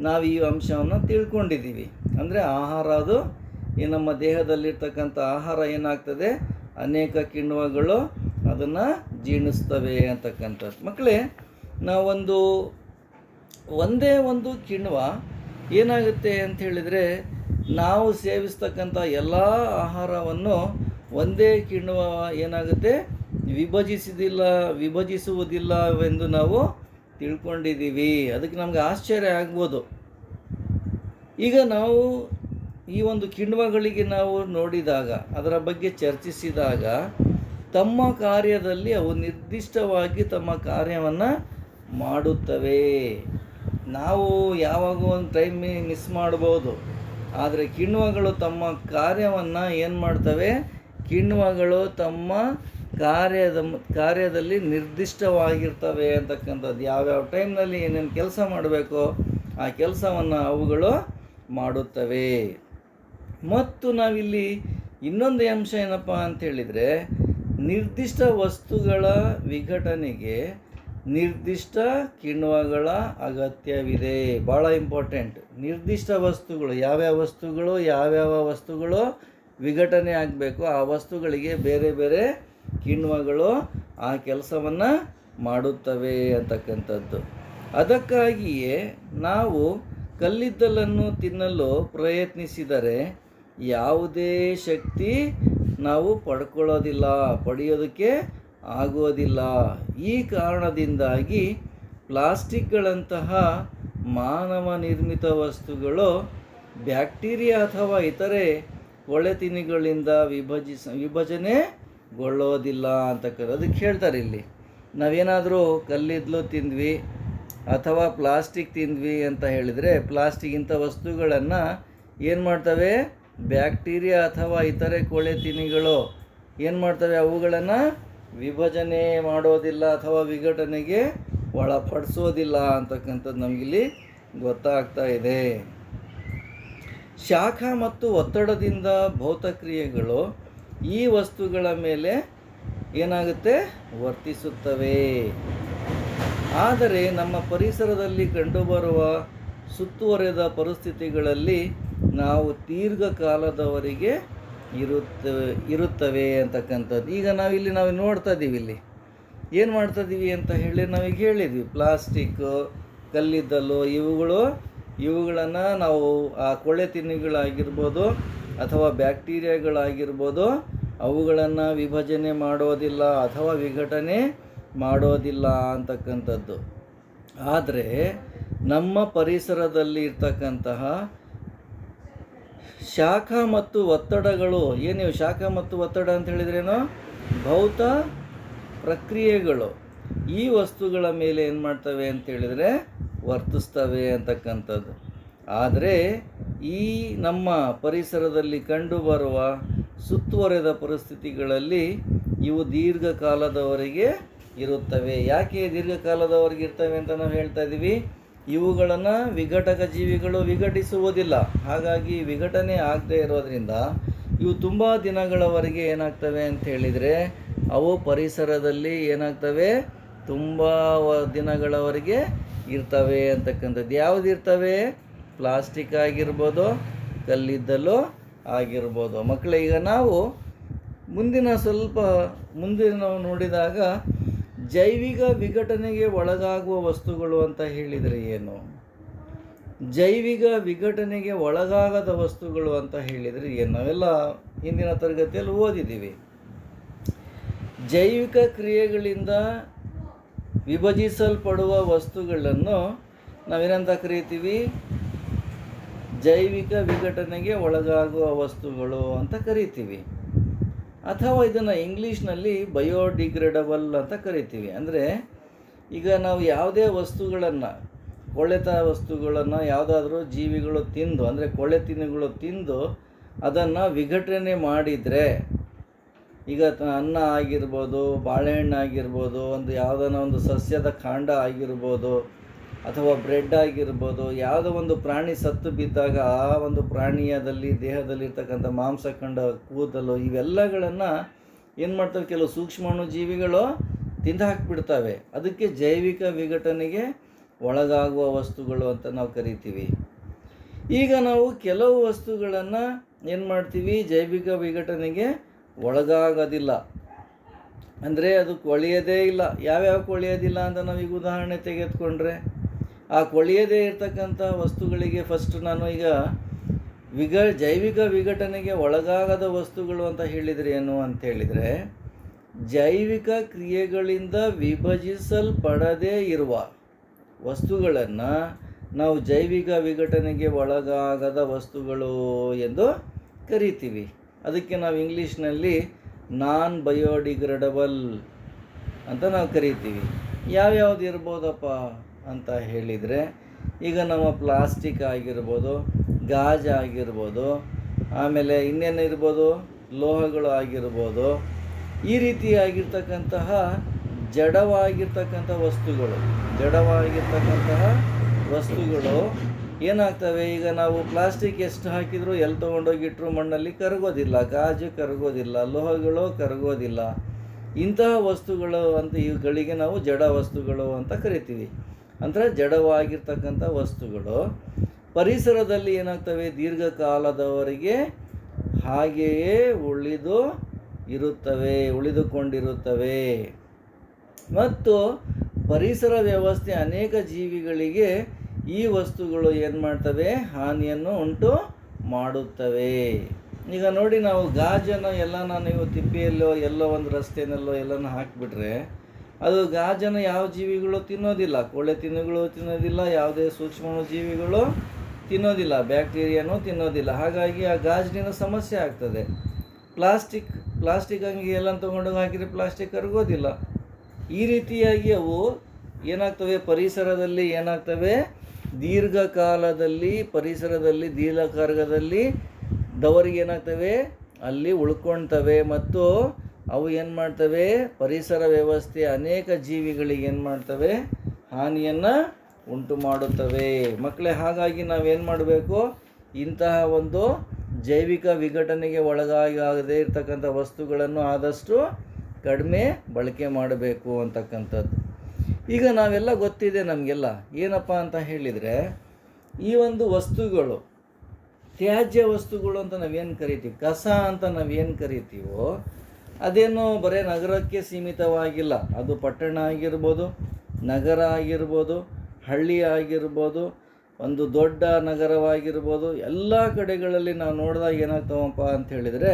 ನಾವು ಈ ಅಂಶವನ್ನು ತಿಳ್ಕೊಂಡಿದ್ದೀವಿ. ಅಂದರೆ ಆಹಾರ, ಅದು ಈ ನಮ್ಮ ದೇಹದಲ್ಲಿರ್ತಕ್ಕಂಥ ಆಹಾರ ಏನಾಗ್ತದೆ, ಅನೇಕ ಕಿಣ್ವಗಳು ಅದನ್ನು ಜೀರ್ಣಿಸ್ತವೆ ಅಂತಕ್ಕಂಥದ್ದು. ಮಕ್ಕಳೇ, ಒಂದೇ ಒಂದು ಕಿಣ್ವ ಏನಾಗುತ್ತೆ ಅಂತ ಹೇಳಿದರೆ, ನಾವು ಸೇವಿಸ್ತಕ್ಕಂಥ ಎಲ್ಲ ಆಹಾರವನ್ನು ಒಂದೇ ಕಿಣ್ವ ಏನಾಗುತ್ತೆ, ವಿಭಜಿಸುವುದಿಲ್ಲವೆಂದು ನಾವು ತಿಳ್ಕೊಂಡಿದ್ದೀವಿ. ಅದಕ್ಕೆ ನಮಗೆ ಆಶ್ಚರ್ಯ ಆಗ್ಬೋದು. ಈಗ ನಾವು ಈ ಒಂದು ಕಿಣ್ವಗಳಿಗೆ ನಾವು ನೋಡಿದಾಗ, ಅದರ ಬಗ್ಗೆ ಚರ್ಚಿಸಿದಾಗ, ತಮ್ಮ ಕಾರ್ಯದಲ್ಲಿ ಅವು ನಿರ್ದಿಷ್ಟವಾಗಿ ತಮ್ಮ ಕಾರ್ಯವನ್ನು ಮಾಡುತ್ತವೆ. ನಾವು ಯಾವಾಗ ಒಂದು ಟೈಮ್ ಮಿಸ್ ಮಾಡ್ಬೋದು, ಆದರೆ ಕಿಣ್ವಗಳು ತಮ್ಮ ಕಾರ್ಯವನ್ನು ಏನು ಮಾಡ್ತವೆ, ಕಿಣ್ವಗಳು ತಮ್ಮ ಕಾರ್ಯದಲ್ಲಿ ನಿರ್ದಿಷ್ಟವಾಗಿರ್ತವೆ ಅಂತಕ್ಕಂಥದ್ದು. ಯಾವ್ಯಾವ ಟೈಮ್ನಲ್ಲಿ ಏನೇನು ಕೆಲಸ ಮಾಡಬೇಕೋ ಆ ಕೆಲಸವನ್ನು ಅವುಗಳು ಮಾಡುತ್ತವೆ. ಮತ್ತು ನಾವಿಲ್ಲಿ ಇನ್ನೊಂದು ಅಂಶ ಏನಪ್ಪ ಅಂತ ಹೇಳಿದರೆ, ನಿರ್ದಿಷ್ಟ ವಸ್ತುಗಳ ವಿಘಟನೆಗೆ ನಿರ್ದಿಷ್ಟ ಕಿಣ್ವಗಳ ಅಗತ್ಯವಿದೆ. ಭಾಳ ಇಂಪಾರ್ಟೆಂಟ್. ನಿರ್ದಿಷ್ಟ ವಸ್ತುಗಳು, ಯಾವ್ಯಾವ ವಸ್ತುಗಳು ವಿಘಟನೆ ಆಗಬೇಕು, ಆ ವಸ್ತುಗಳಿಗೆ ಬೇರೆ ಬೇರೆ ಕಿಣ್ವಗಳು ಆ ಕೆಲಸವನ್ನು ಮಾಡುತ್ತವೆ ಅಂತಕ್ಕಂಥದ್ದು. ಅದಕ್ಕಾಗಿಯೇ ನಾವು ಕಲ್ಲಿದ್ದಲನ್ನು ತಿನ್ನಲು ಪ್ರಯತ್ನಿಸಿದರೆ ಯಾವುದೇ ಶಕ್ತಿ ನಾವು ಪಡೆಯೋದಕ್ಕೆ ಆಗೋದಿಲ್ಲ. ಈ ಕಾರಣದಿಂದಾಗಿ ಪ್ಲಾಸ್ಟಿಕ್ಗಳಂತಹ ಮಾನವ ನಿರ್ಮಿತ ವಸ್ತುಗಳು ಬ್ಯಾಕ್ಟೀರಿಯಾ ಅಥವಾ ಇತರೆ ಕೊಳೆತಿನಿಗಳಿಂದ ವಿಭಜನೆಗೊಳ್ಳೋದಿಲ್ಲ ಅಂತಕ್ಕಂಥ ಅದಕ್ಕೆ ಹೇಳ್ತಾರೆ ಇಲ್ಲಿ. ನಾವೇನಾದರೂ ಕಲ್ಲಿದ್ದಲು ತಿಂದ್ವಿ ಅಥವಾ ಪ್ಲಾಸ್ಟಿಕ್ ತಿಂದ್ವಿ ಅಂತ ಹೇಳಿದರೆ, ಪ್ಲಾಸ್ಟಿಕ್ ಇಂಥ ವಸ್ತುಗಳನ್ನು ಏನು ಮಾಡ್ತವೆ, ಬ್ಯಾಕ್ಟೀರಿಯಾ ಅಥವಾ ಇತರೆ ಕೊಳೆತಿನಿಗಳು ಏನು ಮಾಡ್ತವೆ, ಅವುಗಳನ್ನು ವಿಭಜನೆ ಮಾಡೋದಿಲ್ಲ ಅಥವಾ ವಿಘಟನೆಗೆ ಒಳಪಡಿಸೋದಿಲ್ಲ ಅಂತಕ್ಕಂಥದ್ದು ನಮಗಿಲ್ಲಿ ಗೊತ್ತಾಗ್ತಾ ಇದೆ. ಶಾಖ ಮತ್ತು ಒತ್ತಡದಿಂದ ಭೌತಕ್ರಿಯೆಗಳು ಈ ವಸ್ತುಗಳ ಮೇಲೆ ಏನಾಗುತ್ತೆ, ವರ್ತಿಸುತ್ತವೆ. ಆದರೆ ನಮ್ಮ ಪರಿಸರದಲ್ಲಿ ಕಂಡುಬರುವ ಸುತ್ತುವರೆದ ಪರಿಸ್ಥಿತಿಗಳಲ್ಲಿ ನಾವು ದೀರ್ಘಕಾಲದವರೆಗೆ ಇರುತ್ತವೆ ಅಂತಕ್ಕಂಥದ್ದು. ಈಗ ನಾವು ನೋಡ್ತಾ ಇದ್ದೀವಿ, ಇಲ್ಲಿ ಏನು ಮಾಡ್ತಾ ಇದ್ದೀವಿ ಅಂತ ಹೇಳಿ ನಾವೀಗ ಹೇಳಿದ್ವಿ, ಪ್ಲಾಸ್ಟಿಕ್ಕು, ಕಲ್ಲಿದ್ದಲು ಇವುಗಳನ್ನು ನಾವು ಆ ಕೊಳೆ ತಿನ್ನಿಗಳಾಗಿರ್ಬೋದು ಅಥವಾ ಬ್ಯಾಕ್ಟೀರಿಯಾಗಳಾಗಿರ್ಬೋದು ಅವುಗಳನ್ನು ವಿಭಜನೆ ಮಾಡೋದಿಲ್ಲ ಅಥವಾ ವಿಘಟನೆ ಮಾಡೋದಿಲ್ಲ ಅಂತಕ್ಕಂಥದ್ದು. ಆದರೆ ನಮ್ಮ ಪರಿಸರದಲ್ಲಿ ಇರ್ತಕ್ಕಂತಹ ಶಾಖ ಮತ್ತು ಒತ್ತಡಗಳು, ಏನಿವು ಶಾಖ ಮತ್ತು ಒತ್ತಡ ಅಂತ ಹೇಳಿದ್ರೇನು, ಭೌತ ಪ್ರಕ್ರಿಯೆಗಳು ಈ ವಸ್ತುಗಳ ಮೇಲೆ ಏನು ಮಾಡ್ತವೆ ಅಂತ ಹೇಳಿದರೆ ವರ್ತಿಸ್ತವೆ ಅಂತಕ್ಕಂಥದ್ದು. ಆದರೆ ಈ ನಮ್ಮ ಪರಿಸರದಲ್ಲಿ ಕಂಡುಬರುವ ಸುತ್ತುವರೆದ ಪರಿಸ್ಥಿತಿಗಳಲ್ಲಿ ಇವು ದೀರ್ಘಕಾಲದವರೆಗೆ ಇರುತ್ತವೆ. ಯಾಕೆ ದೀರ್ಘಕಾಲದವರೆಗೆ ಇರ್ತವೆ ಅಂತ ನಾವು ಹೇಳ್ತಾ ಇದ್ದೀವಿ, ಇವುಗಳನ್ನು ವಿಘಟಕ ಜೀವಿಗಳು ವಿಘಟಿಸುವುದಿಲ್ಲ. ಹಾಗಾಗಿ ವಿಘಟನೆ ಆಗದೆ ಇರೋದರಿಂದ ಇವು ತುಂಬ ದಿನಗಳವರೆಗೆ ಏನಾಗ್ತವೆ ಅಂತ ಹೇಳಿದರೆ ಅವು ಪರಿಸರದಲ್ಲಿ ಏನಾಗ್ತವೆ, ತುಂಬ ದಿನಗಳವರೆಗೆ ಇರ್ತವೆ ಅಂತಕ್ಕಂಥದ್ದು. ಯಾವುದು ಇರ್ತವೆ, ಪ್ಲಾಸ್ಟಿಕ್ ಆಗಿರ್ಬೋದು, ಕಲ್ಲಿದ್ದಲು ಆಗಿರ್ಬೋದು. ಮಕ್ಕಳೇ, ಈಗ ನಾವು ಮುಂದೆ ನಾವು ನೋಡಿದಾಗ ಜೈವಿಕ ವಿಘಟನೆಗೆ ಒಳಗಾಗುವ ವಸ್ತುಗಳು ಅಂತ ಹೇಳಿದರೆ ಏನು, ಜೈವಿಕ ವಿಘಟನೆಗೆ ಒಳಗಾಗದ ವಸ್ತುಗಳು ಅಂತ ಹೇಳಿದರೆ ಏನು, ನಾವೆಲ್ಲ ಹಿಂದಿನ ತರಗತಿಯಲ್ಲಿ ಓದಿದ್ದೀವಿ. ಜೈವಿಕ ಕ್ರಿಯೆಗಳಿಂದ ವಿಭಜಿಸಲ್ಪಡುವ ವಸ್ತುಗಳನ್ನು ನಾವೇನಂತ ಕರಿತೀವಿ, ಜೈವಿಕ ವಿಘಟನೆಗೆ ಒಳಗಾಗುವ ವಸ್ತುಗಳು ಅಂತ ಕರಿತೀವಿ. ಅಥವಾ ಇದನ್ನು ಇಂಗ್ಲೀಷ್ನಲ್ಲಿ ಬಯೋಡಿಗ್ರೇಡಬಲ್ ಅಂತ ಕರಿತೀವಿ. ಅಂದರೆ ಈಗ ನಾವು ಯಾವುದೇ ವಸ್ತುಗಳನ್ನು, ಕೊಳೆತ ವಸ್ತುಗಳನ್ನು ಯಾವುದಾದ್ರೂ ಜೀವಿಗಳು ತಿಂದು, ಅಂದರೆ ಕೊಳೆ ತಿನ್ನುಗಳು ತಿಂದು ಅದನ್ನು ವಿಘಟನೆ ಮಾಡಿದರೆ, ಈಗ ಅನ್ನ ಆಗಿರ್ಬೋದು, ಬಾಳೆಹಣ್ಣು ಆಗಿರ್ಬೋದು, ಒಂದು ಸಸ್ಯದ ಕಾಂಡ ಆಗಿರ್ಬೋದು, ಅಥವಾ ಬ್ರೆಡ್ ಆಗಿರ್ಬೋದು, ಯಾವುದೋ ಒಂದು ಪ್ರಾಣಿ ಸತ್ತು ಬಿದ್ದಾಗ ಆ ಒಂದು ದೇಹದಲ್ಲಿರ್ತಕ್ಕಂಥ ಮಾಂಸಖಂಡ, ಕೂದಲು ಇವೆಲ್ಲಗಳನ್ನು ಏನು ಮಾಡ್ತವೆ, ಕೆಲವು ಸೂಕ್ಷ್ಮಾಣು ಜೀವಿಗಳು ತಿಂದು ಹಾಕಿಬಿಡ್ತವೆ. ಅದಕ್ಕೆ ಜೈವಿಕ ವಿಘಟನೆಗೆ ಒಳಗಾಗುವ ವಸ್ತುಗಳು ಅಂತ ನಾವು ಕರಿತೀವಿ. ಈಗ ನಾವು ಕೆಲವು ವಸ್ತುಗಳನ್ನು ಏನು ಮಾಡ್ತೀವಿ, ಜೈವಿಕ ವಿಘಟನೆಗೆ ಒಳಗಾಗೋದಿಲ್ಲ, ಅಂದರೆ ಅದು ಕೊಳೆಯೋದೇ ಇಲ್ಲ. ಯಾವ್ಯಾವ ಕೊಳೆಯೋದಿಲ್ಲ ಅಂತ ನಾವೀಗ ಉದಾಹರಣೆ ತೆಗೆದುಕೊಂಡ್ರೆ, ಆ ಕೊಳೆಯದೇ ಇರ್ತಕ್ಕಂಥ ವಸ್ತುಗಳಿಗೆ ಫಸ್ಟ್ ನಾನು ಈಗ ಜೈವಿಕ ವಿಘಟನೆಗೆ ಒಳಗಾಗದ ವಸ್ತುಗಳು ಅಂತ ಹೇಳಿದರೆ ಏನು ಅಂತ ಹೇಳಿದರೆ, ಜೈವಿಕ ಕ್ರಿಯೆಗಳಿಂದ ವಿಭಜಿಸಲ್ಪಡದೇ ಇರುವ ವಸ್ತುಗಳನ್ನು ನಾವು ಜೈವಿಕ ವಿಘಟನೆಗೆ ಒಳಗಾಗದ ವಸ್ತುಗಳು ಎಂದು ಕರಿತೀವಿ. ಅದಕ್ಕೆ ನಾವು ಇಂಗ್ಲೀಷ್ನಲ್ಲಿ ನಾನ್ ಬಯೋಡಿಗ್ರೇಡಬಲ್ ಅಂತ ನಾವು ಕರಿತೀವಿ. ಯಾವ್ಯಾವುದು ಇರ್ಬೋದಪ್ಪ ಅಂತ ಹೇಳಿದರೆ, ಈಗ ನಮ್ಮ ಪ್ಲಾಸ್ಟಿಕ್ ಆಗಿರ್ಬೋದು, ಗಾಜು ಆಗಿರ್ಬೋದು, ಆಮೇಲೆ ಇನ್ನೇನು ಇರ್ಬೋದು, ಲೋಹಗಳು ಆಗಿರ್ಬೋದು, ಈ ರೀತಿಯಾಗಿರ್ತಕ್ಕಂತಹ ಜಡವಾಗಿರ್ತಕ್ಕಂಥ ವಸ್ತುಗಳು ಏನಾಗ್ತವೆ, ಈಗ ನಾವು ಪ್ಲಾಸ್ಟಿಕ್ ಎಷ್ಟು ಹಾಕಿದರೂ ಎಲ್ಲಿ ತೊಗೊಂಡೋಗಿಟ್ರು ಮಣ್ಣಲ್ಲಿ ಕರಗೋದಿಲ್ಲ, ಗಾಜು ಕರಗೋದಿಲ್ಲ, ಲೋಹಗಳು ಕರಗೋದಿಲ್ಲ. ಇಂತಹ ವಸ್ತುಗಳು ಅಂತ ಇವುಗಳಿಗೆ ನಾವು ಜಡ ವಸ್ತುಗಳು ಅಂತ ಕರಿತೀವಿ. ಅಂದರೆ ಜಡವಾಗಿರ್ತಕ್ಕಂಥ ವಸ್ತುಗಳು ಪರಿಸರದಲ್ಲಿ ಏನಾಗ್ತವೆ, ದೀರ್ಘಕಾಲದವರೆಗೆ ಹಾಗೆಯೇ ಉಳಿದುಕೊಂಡಿರುತ್ತವೆ. ಮತ್ತು ಪರಿಸರ ವ್ಯವಸ್ಥೆ ಅನೇಕ ಜೀವಿಗಳಿಗೆ ಈ ವಸ್ತುಗಳು ಏನು ಮಾಡ್ತವೆ, ಹಾನಿಯನ್ನು ಉಂಟು ಮಾಡುತ್ತವೆ. ಈಗ ನೋಡಿ, ನಾವು ಗಾಜನ್ನು ನೀವು ತಿಪ್ಪೆಯಲ್ಲೋ ಎಲ್ಲೋ ಒಂದು ರಸ್ತೆಯಲ್ಲೋ ಎಲ್ಲನೂ ಹಾಕಿಬಿಟ್ರೆ ಅದು ಗಾಜನ್ನು ಯಾವ ಜೀವಿಗಳು ತಿನ್ನೋದಿಲ್ಲ, ಕೊಳೆ ತಿನ್ನುಗಳು ತಿನ್ನೋದಿಲ್ಲ, ಯಾವುದೇ ಸೂಕ್ಷ್ಮಾಣು ಜೀವಿಗಳು ತಿನ್ನೋದಿಲ್ಲ, ಬ್ಯಾಕ್ಟೀರಿಯಾನೂ ತಿನ್ನೋದಿಲ್ಲ. ಹಾಗಾಗಿ ಆ ಗಾಜಿನಿಂದ ಸಮಸ್ಯೆ ಆಗ್ತದೆ. ಪ್ಲಾಸ್ಟಿಕ್ ಅಂಗಿ ಎಲ್ಲ ತೊಗೊಂಡೋಗಿ ಹಾಕಿದರೆ ಪ್ಲಾಸ್ಟಿಕ್ ಕರಗೋದಿಲ್ಲ. ಈ ರೀತಿಯಾಗಿ ಅವು ಏನಾಗ್ತವೆ, ಪರಿಸರದಲ್ಲಿ ಏನಾಗ್ತವೆ, ದೀರ್ಘಕಾಲದಲ್ಲಿ ದವರಿಗೆ ಏನಾಗ್ತವೆ, ಅಲ್ಲಿ ಉಳ್ಕೊಳ್ತವೆ. ಮತ್ತು ಅವು ಏನು ಮಾಡ್ತವೆ, ಪರಿಸರ ವ್ಯವಸ್ಥೆ ಅನೇಕ ಜೀವಿಗಳಿಗೆ ಏನು ಮಾಡ್ತವೆ, ಹಾನಿಯನ್ನು ಉಂಟು ಮಾಡುತ್ತವೆ. ಮಕ್ಕಳೇ, ಹಾಗಾಗಿ ನಾವೇನು ಮಾಡಬೇಕು, ಇಂತಹ ಒಂದು ಜೈವಿಕ ವಿಘಟನೆಗೆ ಒಳಗಾಗದೇ ಇರತಕ್ಕಂಥ ವಸ್ತುಗಳನ್ನು ಆದಷ್ಟು ಕಡಿಮೆ ಬಳಕೆ ಮಾಡಬೇಕು ಅಂತಕ್ಕಂಥದ್ದು. ಈಗ ನಾವೆಲ್ಲ ಗೊತ್ತಿದೆ ನಮಗೆಲ್ಲ, ಏನಪ್ಪ ಅಂತ ಹೇಳಿದರೆ, ಈ ಒಂದು ವಸ್ತುಗಳು, ತ್ಯಾಜ್ಯ ವಸ್ತುಗಳು ಅಂತ ನಾವೇನು ಕರಿತೀವಿ, ಕಸ ಅಂತ ನಾವೇನು ಕರಿತೀವೋ, ಅದೇನು ಬರೀ ನಗರಕ್ಕೆ ಸೀಮಿತವಾಗಿಲ್ಲ. ಅದು ಪಟ್ಟಣ ಆಗಿರ್ಬೋದು, ನಗರ ಆಗಿರ್ಬೋದು, ಹಳ್ಳಿ ಆಗಿರ್ಬೋದು, ಒಂದು ದೊಡ್ಡ ನಗರವಾಗಿರ್ಬೋದು, ಎಲ್ಲ ಕಡೆಗಳಲ್ಲಿ ನಾವು ನೋಡಿದಾಗ ಏನಾಗ್ತಾವಪ್ಪ ಅಂತ ಹೇಳಿದರೆ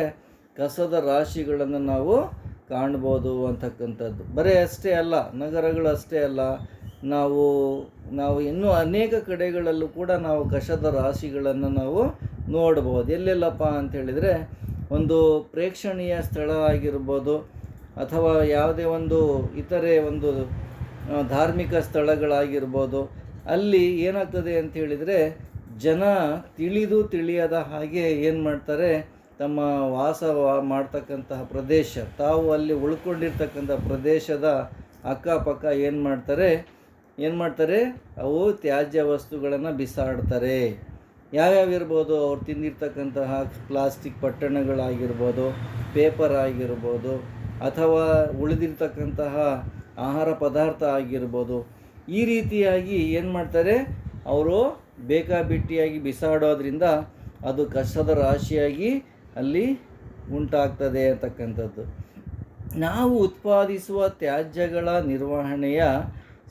ಕಸದ ರಾಶಿಗಳನ್ನು ನಾವು ಕಾಣ್ಬೋದು ಅಂತಕ್ಕಂಥದ್ದು. ಬರೀ ಅಷ್ಟೇ ಅಲ್ಲ, ನಗರಗಳು ಅಷ್ಟೇ ಅಲ್ಲ, ನಾವು ಇನ್ನೂ ಅನೇಕ ಕಡೆಗಳಲ್ಲೂ ಕೂಡ ನಾವು ಕಸದ ರಾಶಿಗಳನ್ನು ನಾವು ನೋಡ್ಬೋದು. ಎಲ್ಲೆಲ್ಲಪ್ಪ ಅಂಥೇಳಿದರೆ, ಒಂದು ಪ್ರೇಕ್ಷಣೀಯ ಸ್ಥಳ ಆಗಿರ್ಬೋದು, ಅಥವಾ ಯಾವುದೇ ಒಂದು ಇತರೆ ಒಂದು ಧಾರ್ಮಿಕ ಸ್ಥಳಗಳಾಗಿರ್ಬೋದು, ಅಲ್ಲಿ ಏನಾಗ್ತದೆ ಅಂತ ಹೇಳಿದರೆ, ಜನ ತಿಳಿಯದ ಹಾಗೆ ಏನು ಮಾಡ್ತಾರೆ, ತಮ್ಮ ವಾಸ ಮಾಡ್ತಕ್ಕಂತಹ ಪ್ರದೇಶ, ತಾವು ಅಲ್ಲಿ ಉಳ್ಕೊಂಡಿರ್ತಕ್ಕಂಥ ಪ್ರದೇಶದ ಅಕ್ಕಪಕ್ಕ ಏನು ಮಾಡ್ತಾರೆ, ಅವು ತ್ಯಾಜ್ಯ ವಸ್ತುಗಳನ್ನು ಬಿಸಾಡ್ತಾರೆ. ಯಾವ್ಯಾವ ಇರ್ಬೋದು, ಅವ್ರು ತಿಂದಿರ್ತಕ್ಕಂತಹ ಪ್ಲಾಸ್ಟಿಕ್ ಪಟ್ಟಣಗಳಾಗಿರ್ಬೋದು, ಪೇಪರ್ ಆಗಿರ್ಬೋದು, ಅಥವಾ ಉಳಿದಿರ್ತಕ್ಕಂತಹ ಆಹಾರ ಪದಾರ್ಥ ಆಗಿರ್ಬೋದು. ಈ ರೀತಿಯಾಗಿ ಏನು ಮಾಡ್ತಾರೆ, ಅವರು ಬೇಕಾಬಿಟ್ಟಿಯಾಗಿ ಬಿಸಾಡೋದ್ರಿಂದ ಅದು ಕಸದ ರಾಶಿಯಾಗಿ ಅಲ್ಲಿ ಉಂಟಾಗ್ತದೆ ಅಂತಕ್ಕಂಥದ್ದು. ನಾವು ಉತ್ಪಾದಿಸುವ ತ್ಯಾಜ್ಯಗಳ ನಿರ್ವಹಣೆಯ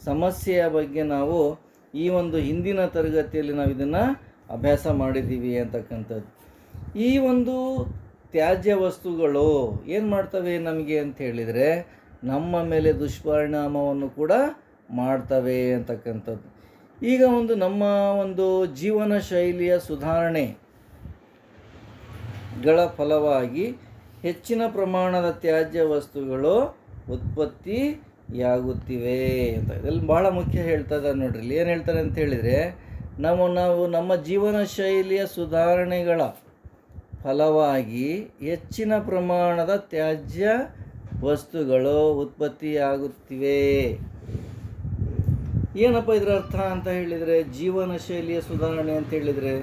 ಸಮಸ್ಯೆಯ ಬಗ್ಗೆ ನಾವು ಈ ಒಂದು ಹಿಂದಿನ ತರಗತಿಯಲ್ಲಿ ನಾವು ಇದನ್ನು ಅಭ್ಯಾಸ ಮಾಡಿದ್ದೀವಿ ಅಂತಕ್ಕಂಥದ್ದು. ಈ ಒಂದು ತ್ಯಾಜ್ಯ ವಸ್ತುಗಳು ಏನು ಮಾಡ್ತವೆ ನಮಗೆ ಅಂತ ಹೇಳಿದರೆ, ನಮ್ಮ ಮೇಲೆ ದುಷ್ಪರಿಣಾಮವನ್ನು ಕೂಡ ಮಾಡ್ತವೆ ಅಂತಕ್ಕಂಥದ್ದು. ಈಗ ನಮ್ಮ ಒಂದು ಜೀವನ ಶೈಲಿಯ ಸುಧಾರಣೆಗಳ ಫಲವಾಗಿ ಹೆಚ್ಚಿನ ಪ್ರಮಾಣದ ತ್ಯಾಜ್ಯ ವಸ್ತುಗಳು ಉತ್ಪತ್ತಿಯಾಗುತ್ತಿವೆ ಅಂತ. ಇದರಲ್ಲಿ ಭಾಳ ಮುಖ್ಯ ಹೇಳ್ತದೆ ನೋಡ್ರಿ. ಇಲ್ಲಿ ಏನು ಹೇಳ್ತಾರೆ ಅಂತ ಹೇಳಿದರೆ, ನಾವು ನಮ್ಮ ಜೀವನ ಶೈಲಿಯ ಸುಧಾರಣೆಗಳ ಫಲವಾಗಿ ಹೆಚ್ಚಿನ ಪ್ರಮಾಣದ ತ್ಯಾಜ್ಯ ವಸ್ತುಗಳು ಉತ್ಪತ್ತಿಯಾಗುತ್ತಿವೆ. ಏನಪ್ಪ ಇದರ ಅರ್ಥ ಅಂತ ಹೇಳಿದರೆ, ಜೀವನ ಶೈಲಿಯ ಸುಧಾರಣೆ ಅಂತ ಹೇಳಿದರೆ,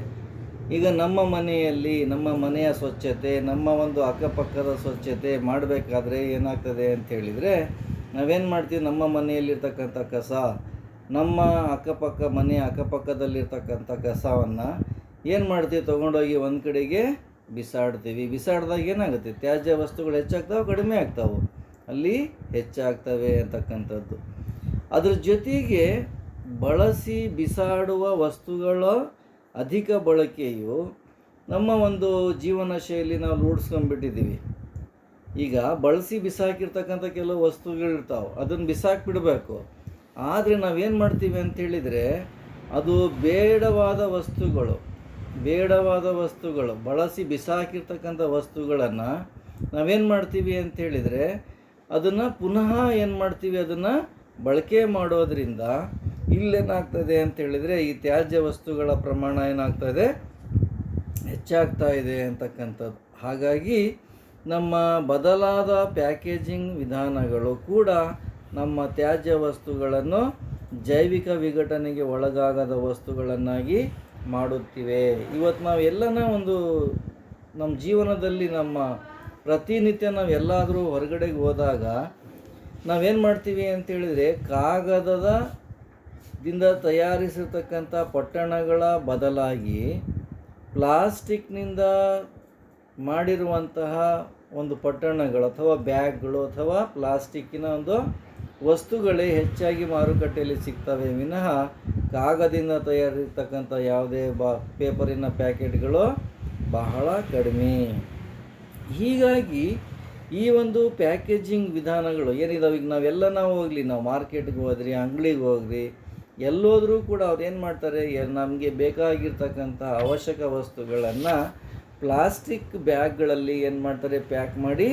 ಈಗ ನಮ್ಮ ಮನೆಯಲ್ಲಿ ನಮ್ಮ ಮನೆಯ ಸ್ವಚ್ಛತೆ, ನಮ್ಮ ಒಂದು ಅಕ್ಕಪಕ್ಕದ ಸ್ವಚ್ಛತೆ ಮಾಡಬೇಕಾದ್ರೆ ಏನಾಗ್ತದೆ ಅಂತ ಹೇಳಿದರೆ, ನಾವೇನು ಮಾಡ್ತೀವಿ, ನಮ್ಮ ಮನೆಯಲ್ಲಿರ್ತಕ್ಕಂಥ ಕಸ, ನಮ್ಮ ಮನೆಯ ಅಕ್ಕಪಕ್ಕದಲ್ಲಿರ್ತಕ್ಕಂಥ ಕಸವನ್ನು ಏನು ಮಾಡ್ತೀವಿ, ತೊಗೊಂಡೋಗಿ ಒಂದು ಕಡೆಗೆ ಬಿಸಾಡ್ತೀವಿ. ಬಿಸಾಡಿದಾಗ ಏನಾಗುತ್ತೆ, ತ್ಯಾಜ್ಯ ವಸ್ತುಗಳು ಹೆಚ್ಚಾಗ್ತಾವೆ, ಕಡಿಮೆ ಆಗ್ತಾವೆ, ಅಲ್ಲಿ ಹೆಚ್ಚಾಗ್ತವೆ ಅಂತಕ್ಕಂಥದ್ದು. ಅದ್ರ ಜೊತೆಗೆ ಬಳಸಿ ಬಿಸಾಡುವ ವಸ್ತುಗಳ ಅಧಿಕ ಬಳಕೆಯು ನಮ್ಮ ಒಂದು ಜೀವನ ಶೈಲಿ ನಾವು ರೂಢಿಸ್ಕೊಂಡ್ಬಿಟ್ಟಿದ್ದೀವಿ. ಈಗ ಬಳಸಿ ಬಿಸಾಕಿರ್ತಕ್ಕಂಥ ಕೆಲವು ವಸ್ತುಗಳಿರ್ತಾವೆ, ಅದನ್ನು ಬಿಸಾಕಿಬಿಡಬೇಕು. ಆದರೆ ನಾವೇನು ಮಾಡ್ತೀವಿ ಅಂಥೇಳಿದರೆ, ಅದು ಬೇಡವಾದ ವಸ್ತುಗಳು ಬಳಸಿ ಬಿಸಾಕಿರ್ತಕ್ಕಂಥ ವಸ್ತುಗಳನ್ನು ನಾವೇನು ಮಾಡ್ತೀವಿ ಅಂಥೇಳಿದರೆ, ಅದನ್ನು ಪುನಃ ಏನು ಮಾಡ್ತೀವಿ, ಅದನ್ನು ಬಳಕೆ ಮಾಡೋದ್ರಿಂದ ಇಲ್ಲೇನಾಗ್ತದೆ ಅಂಥೇಳಿದರೆ, ಈ ತ್ಯಾಜ್ಯ ವಸ್ತುಗಳ ಪ್ರಮಾಣ ಏನಾಗ್ತದೆ, ಹೆಚ್ಚಾಗ್ತಾ ಇದೆ ಅಂತಕ್ಕಂಥದ್ದು. ಹಾಗಾಗಿ ನಮ್ಮ ಬದಲಾದ ಪ್ಯಾಕೇಜಿಂಗ್ ವಿಧಾನಗಳು ಕೂಡ ನಮ್ಮ ತ್ಯಾಜ್ಯ ವಸ್ತುಗಳನ್ನು ಜೈವಿಕ ವಿಘಟನೆಗೆ ಒಳಗಾಗದ ವಸ್ತುಗಳನ್ನಾಗಿ ಮಾಡುತ್ತಿವೆ. ಇವತ್ತು ನಾವು ನಮ್ಮ ಜೀವನದಲ್ಲಿ ಪ್ರತಿನಿತ್ಯ ನಾವು ಎಲ್ಲಾದರೂ ಹೊರಗಡೆಗೆ ಹೋದಾಗ ನಾವೇನು ಮಾಡ್ತೀವಿ ಅಂತೇಳಿದರೆ, ಕಾಗದದಿಂದ ತಯಾರಿಸಿರ್ತಕ್ಕಂಥ ಪೊಟ್ಟಣಗಳ ಬದಲಾಗಿ ಪ್ಲಾಸ್ಟಿಕ್ನಿಂದ ಮಾಡಿರುವಂತಹ ಒಂದು ಪೊಟ್ಟಣಗಳು ಅಥವಾ ಬ್ಯಾಗ್ಗಳು ಅಥವಾ ಪ್ಲಾಸ್ಟಿಕ್ಕಿನ ಒಂದು ವಸ್ತುಗಳೇ ಹೆಚ್ಚಾಗಿ ಮಾರುಕಟ್ಟೆಯಲ್ಲಿ ಸಿಗ್ತವೆ ವಿನಃ ಕಾಗದದಿಂದ ತಯಾರಿರ್ತಕ್ಕಂಥ ಯಾವುದೇ ಪೇಪರಿನ ಪ್ಯಾಕೆಟ್ಗಳು ಬಹಳ ಕಡಿಮೆ. ಹೀಗಾಗಿ ಈ ಒಂದು ಪ್ಯಾಕೇಜಿಂಗ್ ವಿಧಾನಗಳು ಏನಿದಾವೆ, ಈಗ ನಾವು ಮಾರ್ಕೆಟ್ಗೆ ಹೋದ್ರಿ, ಅಂಗಡಿಗೆ ಹೋಗ್ರಿ, ಎಲ್ಲೋದ್ರೂ ಕೂಡ ಅವ್ರು ಏನು ಮಾಡ್ತಾರೆ, ನಮಗೆ ಬೇಕಾಗಿರ್ತಕ್ಕಂಥ ಅವಶ್ಯಕ ವಸ್ತುಗಳನ್ನು ಪ್ಲಾಸ್ಟಿಕ್ ಬ್ಯಾಗ್ಗಳಲ್ಲಿ ಏನು ಮಾಡ್ತಾರೆ, ಪ್ಯಾಕ್ ಮಾಡಿ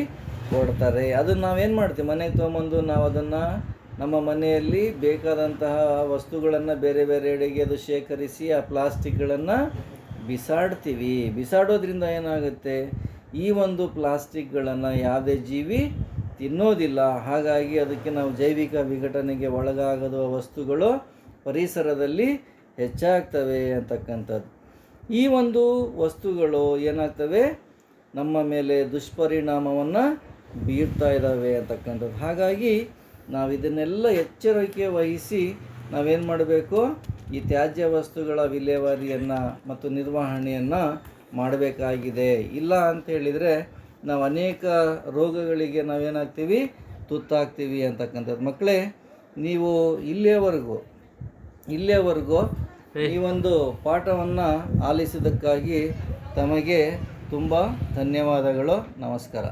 ಕೊಡ್ತಾರೆ. ಅದನ್ನು ನಾವೇನು ಮಾಡ್ತೀವಿ, ಮನೆಗೆ ತೊಗೊಂಬಂದು ನಾವು ಅದನ್ನು ನಮ್ಮ ಮನೆಯಲ್ಲಿ ಬೇಕಾದಂತಹ ವಸ್ತುಗಳನ್ನು ಬೇರೆ ಬೇರೆ ಎಡೆಗೆ ಅದು ಶೇಖರಿಸಿ ಆ ಪ್ಲಾಸ್ಟಿಕ್ಗಳನ್ನು ಬಿಸಾಡ್ತೀವಿ. ಬಿಸಾಡೋದ್ರಿಂದ ಏನಾಗುತ್ತೆ, ಈ ಒಂದು ಪ್ಲಾಸ್ಟಿಕ್ಗಳನ್ನು ಯಾವುದೇ ಜೀವಿ ತಿನ್ನೋದಿಲ್ಲ. ಹಾಗಾಗಿ ಅದಕ್ಕೆ ನಾವು ಜೈವಿಕ ವಿಘಟನೆಗೆ ಒಳಗಾಗದ ವಸ್ತುಗಳು ಪರಿಸರದಲ್ಲಿ ಹೆಚ್ಚಾಗ್ತವೆ ಅಂತಕ್ಕಂಥದ್ದು. ಈ ಒಂದು ವಸ್ತುಗಳು ಏನಾಗ್ತವೆ, ನಮ್ಮ ಮೇಲೆ ದುಷ್ಪರಿಣಾಮವನ್ನು ಬೀರ್ತಾ ಇದ್ದಾವೆ ಅಂತಕ್ಕಂಥದ್ದು. ಹಾಗಾಗಿ ನಾವು ಇದನ್ನೆಲ್ಲ ಎಚ್ಚರಿಕೆ ವಹಿಸಿ ನಾವೇನು ಮಾಡಬೇಕು, ಈ ತ್ಯಾಜ್ಯ ವಸ್ತುಗಳ ವಿಲೇವಾರಿಯನ್ನು ಮತ್ತು ನಿರ್ವಹಣೆಯನ್ನು ಮಾಡಬೇಕಾಗಿದೆ. ಇಲ್ಲ ಅಂತ ಹೇಳಿದರೆ ನಾವು ಅನೇಕ ರೋಗಗಳಿಗೆ ನಾವೇನಾಗ್ತೀವಿ, ತುತ್ತಾಗ್ತೀವಿ ಅಂತಕ್ಕಂಥದ್ದು. ಮಕ್ಕಳೇ, ನೀವು ಇಲ್ಲಿಯವರೆಗೂ ಈ ಒಂದು ಪಾಠವನ್ನು ಆಲಿಸಿದ್ದಕ್ಕಾಗಿ ತಮಗೆ ತುಂಬ ಧನ್ಯವಾದಗಳು. ನಮಸ್ಕಾರ.